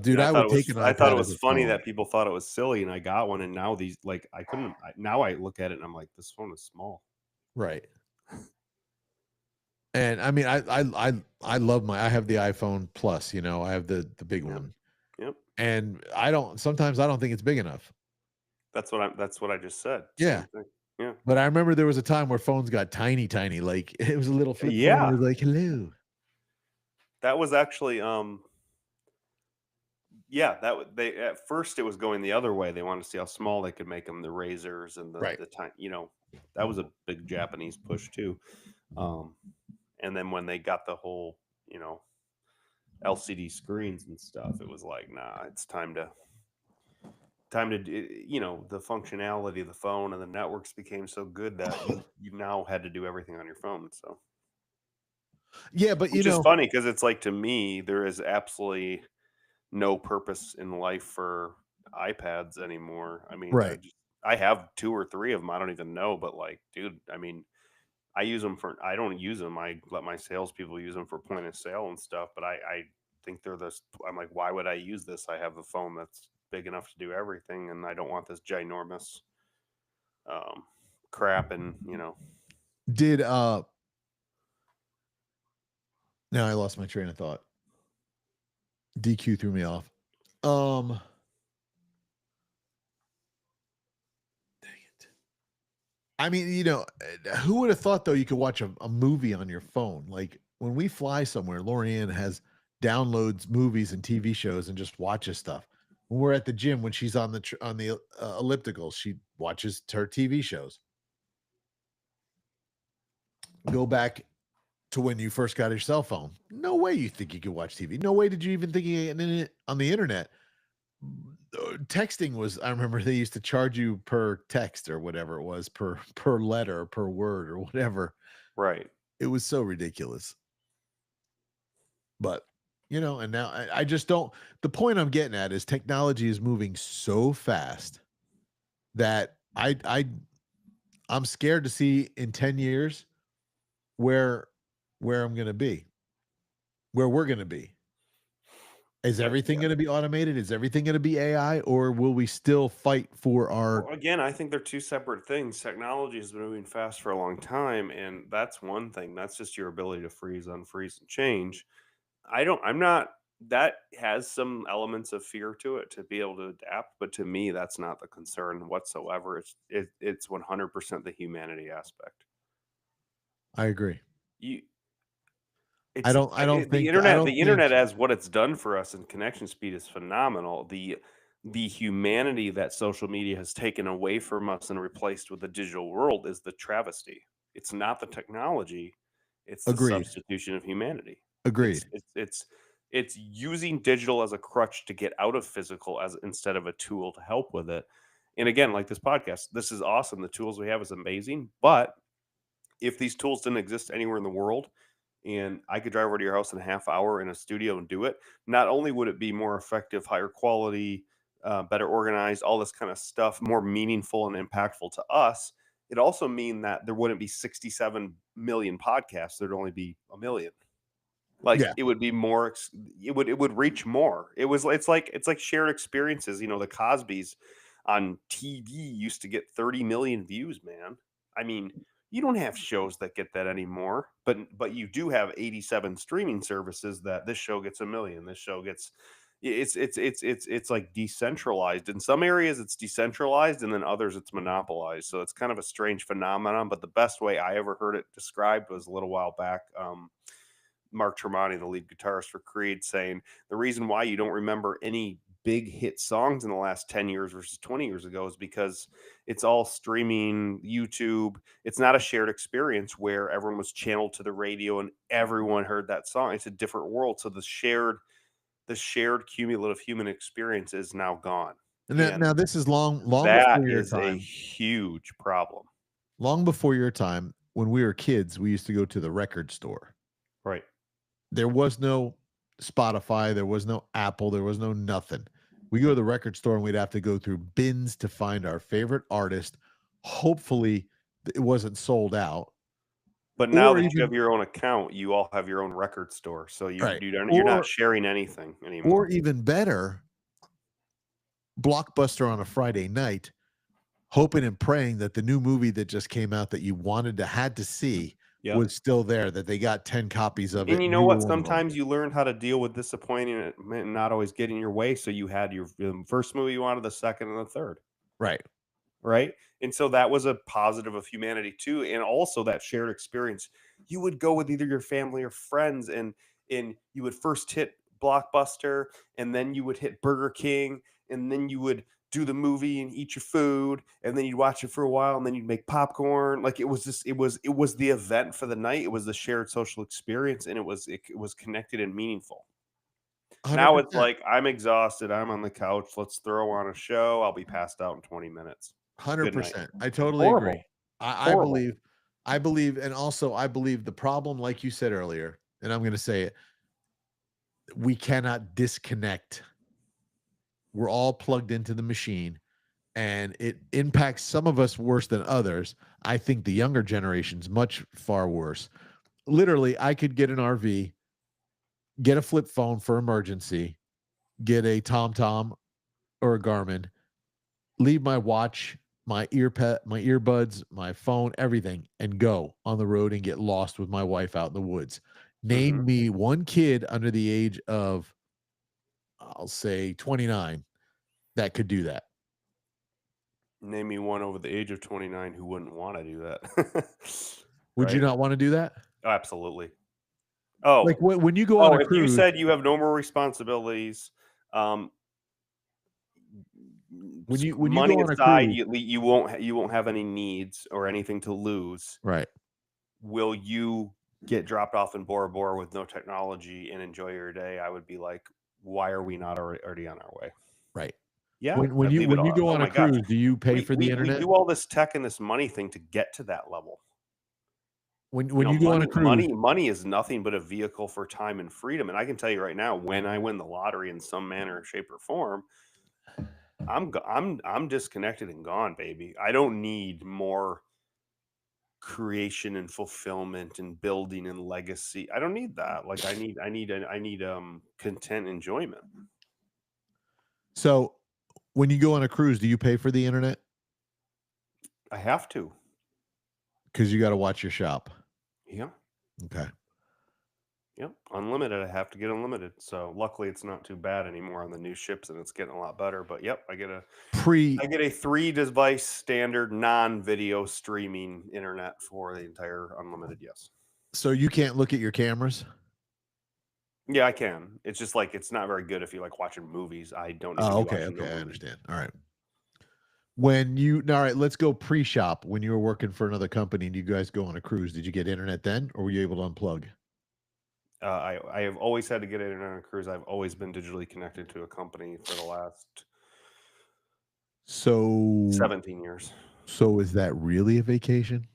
Dude, I would take an I thought it iPad as was a funny phone. that people thought it was silly, and I got one, and now these like I couldn't. Now I look at it and I'm like, this phone is small. Right. And I mean, I love I have the iPhone Plus, I have the big Yep. one. Yep. And sometimes I don't think it's big enough. That's what I just said. Yeah. Same thing. Yeah. But I remember there was a time where phones got tiny, tiny. Like it was a little flip phone. Yeah. It was like, hello. That was actually yeah, they at first it was going the other way. They wanted to see how small they could make them, the razors and Right. the time, that was a big Japanese push too. And then when they got the whole, LCD screens and stuff, it was like, nah, it's time to the functionality of the phone and the networks became so good that you now had to do everything on your phone. So Yeah, but which is funny because it's like to me, there is absolutely no purpose in life for iPads anymore. I mean, right. I have 2 or 3 of them. I don't even know, but like, dude, I mean, I don't use them. I let my salespeople use them for point of sale and stuff. But I think I'm like, why would I use this? I have a phone that's big enough to do everything, and I don't want this ginormous crap. And Did Now I lost my train of thought. DQ threw me off. Dang it. I mean, who would have thought though you could watch a movie on your phone? Like when we fly somewhere, Lorianne has downloads movies and TV shows and just watches stuff. When we're at the gym, when she's on the elliptical, she watches her TV shows. Go back to when you first got your cell phone. No way you think you could watch TV. No way did you even think you could on the internet. Texting was, I remember they used to charge you per text or whatever it was, per letter, per word or whatever. Right. It was so ridiculous. But, and now I just don't, the point I'm getting at is technology is moving so fast that I'm scared to see in 10 years where I'm going to be, where we're going to be. Is everything going to be automated? Is everything going to be AI, or will we still fight for our? Well, again, I think they're two separate things. Technology has been moving fast for a long time, and that's one thing. That's just your ability to freeze, unfreeze, and change. That has some elements of fear to it to be able to adapt, but to me, that's not the concern whatsoever. It's 100% the humanity aspect. I agree. I don't think the internet as what it's done for us and connection speed is phenomenal. The humanity that social media has taken away from us and replaced with the digital world is the travesty. It's not the technology; it's the substitution of humanity. Agreed. It's using digital as a crutch to get out of physical instead of a tool to help with it. And again, like this podcast, this is awesome. The tools we have is amazing, but if these tools didn't exist anywhere in the world, and I could drive over to your house in a half hour in a studio and do it, not only would it be more effective, higher quality, better organized, all this kind of stuff, more meaningful and impactful to us, it also mean that there wouldn't be 67 million podcasts. There'd only be a million. It would be more, it would reach more. It's like shared experiences. The Cosbys on TV used to get 30 million views, man. I mean, you don't have shows that get that anymore, but you do have 87 streaming services that this show gets 1 million. This show gets, it's like decentralized. In some areas it's decentralized, and then others it's monopolized. So it's kind of a strange phenomenon. But the best way I ever heard it described was a little while back. Mark Tremonti, the lead guitarist for Creed, saying the reason why you don't remember any big hit songs in the last 10 years versus 20 years ago is because it's all streaming, YouTube. It's not a shared experience where everyone was channeled to the radio and everyone heard that song. It's a different world. So the shared cumulative human experience is now gone. And now this is long that before your is time. A huge problem. Long before your time, when we were kids, we used to go to the record store. Right. There was no Spotify, there was no Apple, there was no nothing. We go to the record store and we'd have to go through bins to find our favorite artist. Hopefully it wasn't sold out. But now that you have your own account, you all have your own record store. So you're not sharing anything anymore. Or even better, Blockbuster on a Friday night, hoping and praying that the new movie that just came out that you had to see was still there, that they got 10 copies of it. And you know what? Sometimes you learn how to deal with disappointing and not always getting your way. So you had your first movie you wanted, the second and the third. Right. And so that was a positive of humanity too. And also that shared experience. You would go with either your family or friends and you would first hit Blockbuster, and then you would hit Burger King, and then you would do the movie and eat your food, and then you'd watch it for a while, and then you'd make popcorn. Like it was the event for the night. It was the shared social experience, and it was connected and meaningful. 100%. Now it's like, I'm exhausted, I'm on the couch, let's throw on a show, I'll be passed out in 20 minutes. 100%. I totally agree. I believe, and also I believe the problem, like you said earlier, and I'm going to say it, we cannot disconnect. We're all plugged into the machine, and it impacts some of us worse than others. I think the younger generation's much far worse. Literally, I could get an RV, get a flip phone for emergency, get a TomTom or a Garmin, leave my watch, my earbuds, my phone, everything, and go on the road and get lost with my wife out in the woods. Name me one kid under the age of, I'll say 29, that could do that. Name me one over the age of 29 who wouldn't want to do that. Would you Right? not want to do that? Oh, absolutely. Oh, Like when you go on a if you cruise, said you have no more responsibilities, when you money go on a aside, cruise, you won't have any needs or anything to lose. right? Will you get dropped off in Bora Bora with no technology and enjoy your day? I would be like, why are we not already on our way? Right. Yeah. When I'd you leave it all. go Oh on a my gosh. cruise, do you pay for the We internet? do all this tech and this money thing to get to that level. When you go on a cruise, money is nothing but a vehicle for time and freedom. And I can tell you right now, when I win the lottery in some manner, shape, or form, I'm disconnected and gone, baby. I don't need more creation and fulfillment and building and legacy. I don't need that. Like I need content enjoyment. so when you go on a cruise, do you pay for the internet? I have to. Because you got to watch your shop. Yeah. Okay. Yep. Unlimited. I have to get unlimited. So luckily it's not too bad anymore on the new ships and it's getting a lot better. But yep, I get a 3-device standard non-video streaming internet for the entire unlimited. Yes. So you can't look at your cameras? Yeah, I can. It's just like it's not very good if you like watching movies. I don't need to be Okay, watching no I movies. understand. All right. All right, let's go pre-shop. When you were working for another company and you guys go on a cruise, did you get internet then, or were you able to unplug? I have always had to get internet on a cruise. I've always been digitally connected to a company for the last So 17 years. So is that really a vacation?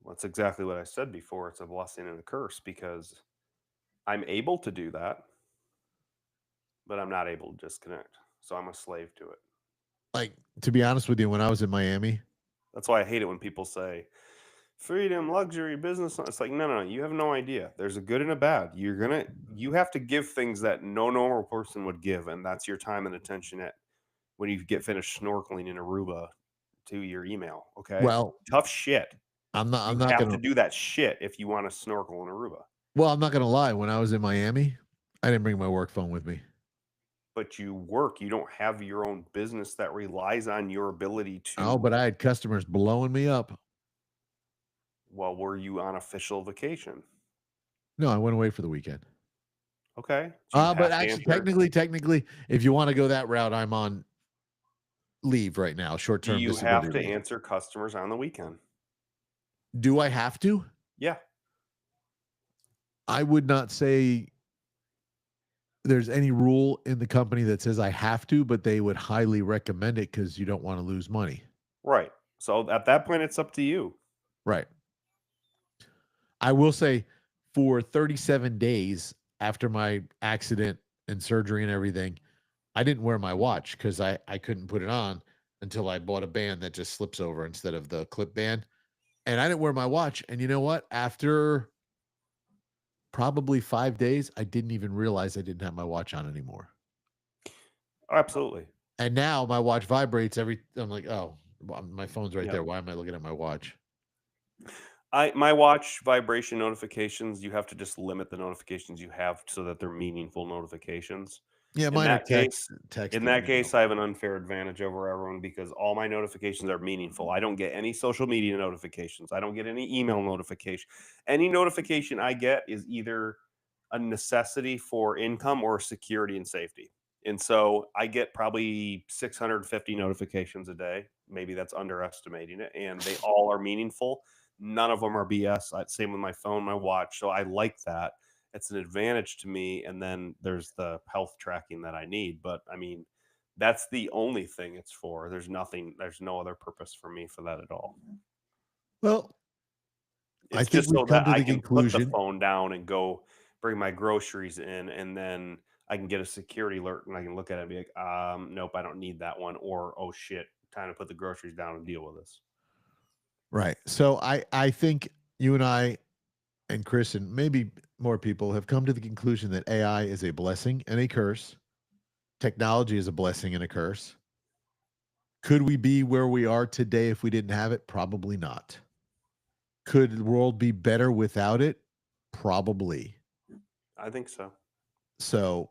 Well, that's exactly what I said before. It's a blessing and a curse because I'm able to do that, but I'm not able to disconnect. So I'm a slave to it. Like, to be honest with you, when I was in Miami, That's why I hate it when people say freedom, luxury, business. It's like, no, you have no idea. There's a good and a bad. You have to give things that no normal person would give, and that's your time and attention at when you get finished snorkeling in Aruba to your email. Okay. well, Tough shit. I'm not You have gonna to do that shit if you want to snorkel in Aruba. well, I'm not gonna lie. When I was in Miami, I didn't bring my work phone with me. But you work. You don't have your own business that relies on your ability to. Oh, but I had customers blowing me up. Well, were you on official vacation? No, I went away for the weekend. Okay. So you But have to actually, answer- technically, if you want to go that route, I'm on leave right now, do short-term you disability have to leave. answer customers on the weekend? Do I have to? Yeah. I would not say there's any rule in the company that says I have to, but they would highly recommend it because you don't want to lose money. Right. So at that point, it's up to you. Right. I will say for 37 days after my accident and surgery and everything, I didn't wear my watch because I couldn't put it on until I bought a band that just slips over instead of the clip band. And I didn't wear my watch. And you know what? After probably 5 days, I didn't even realize I didn't have my watch on anymore. Absolutely. And now my watch vibrates I'm like, oh, my phone's right Yep. there. Why am I looking at my watch? My watch vibration notifications, you have to just limit the notifications you have so that they're meaningful notifications. Yeah, In mine are that case, text. In that case, I have an unfair advantage over everyone because all my notifications are meaningful. I don't get any social media notifications. I don't get any email notification. Any notification I get is either a necessity for income or security and safety. And so I get probably 650 notifications a day. Maybe that's underestimating it. And they all are meaningful. None of them are BS. Same with my phone, my watch. So I like that. It's an advantage to me. And then there's the health tracking that I need. But I mean, that's the only thing it's for. There's no other purpose for me for that at all. Well, It's I think just so we've come that to I the can put the conclusion. phone down and go bring my groceries in, and then I can get a security alert and I can look at it and be like, nope, I don't need that one. Or, oh shit, time to put the groceries down and deal with this. Right. So I think you and I and Chris and maybe more people have come to the conclusion that AI is a blessing and a curse. Technology is a blessing and a curse. Could we be where we are today if we didn't have it? Probably not. Could the world be better without it? Probably. I think so. So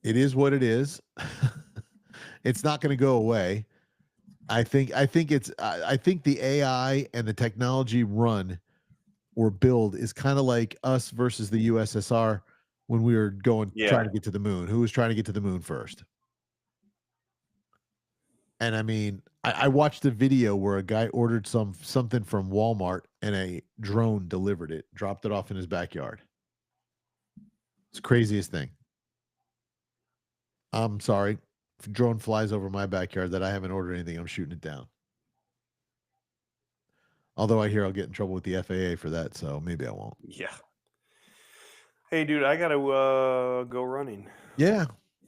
it is what it is. It's not going to go away. I think the AI and the technology run or build is kind of like us versus the USSR when we were trying to get to the moon. Who was trying to get to the moon first? And I mean, I watched a video where a guy ordered something from Walmart and a drone delivered it, dropped it off in his backyard. It's the craziest thing. I'm sorry. If a drone flies over my backyard that I haven't ordered anything, I'm shooting it down. Although I hear I'll get in trouble with the FAA for that, so maybe I won't. Yeah. Hey, dude, I got to go running. Yeah.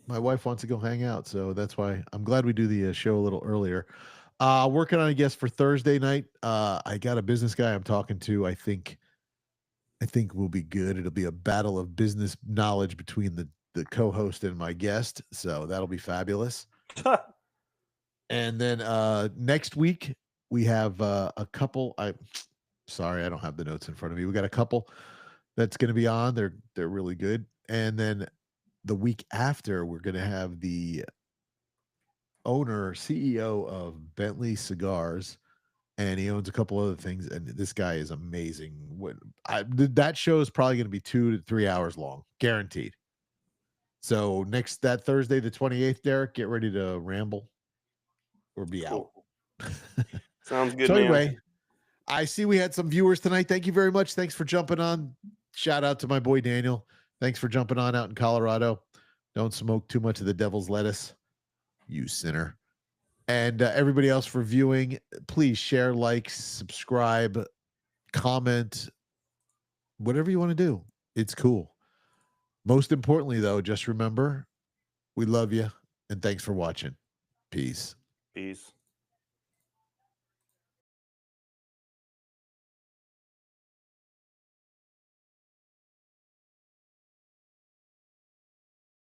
My wife wants to go hang out, so that's why I'm glad we do the show a little earlier. Working on a guest for Thursday night. I got a business guy I'm talking to. I think we'll be good. It'll be a battle of business knowledge between the co-host and my guest, so that'll be fabulous. And then next week we have a couple. Sorry, I don't have the notes in front of me. We got a couple that's going to be on. They're really good. And then the week after, we're going to have the CEO of Bentley Cigars, and he owns a couple other things. And this guy is amazing. That show is probably going to be 2 to 3 hours long, guaranteed. So that Thursday, the 28th, Derek, get ready to ramble or be out. Sounds good. So man. anyway, I see we had some viewers tonight. Thank you very much. Thanks for jumping on. Shout out to my boy Daniel. Thanks for jumping on out in Colorado. Don't smoke too much of the devil's lettuce, you sinner. And everybody else for viewing, please share, like, subscribe, comment, whatever you want to do. It's cool. Most importantly, though, just remember, we love you, and thanks for watching. Peace. Peace.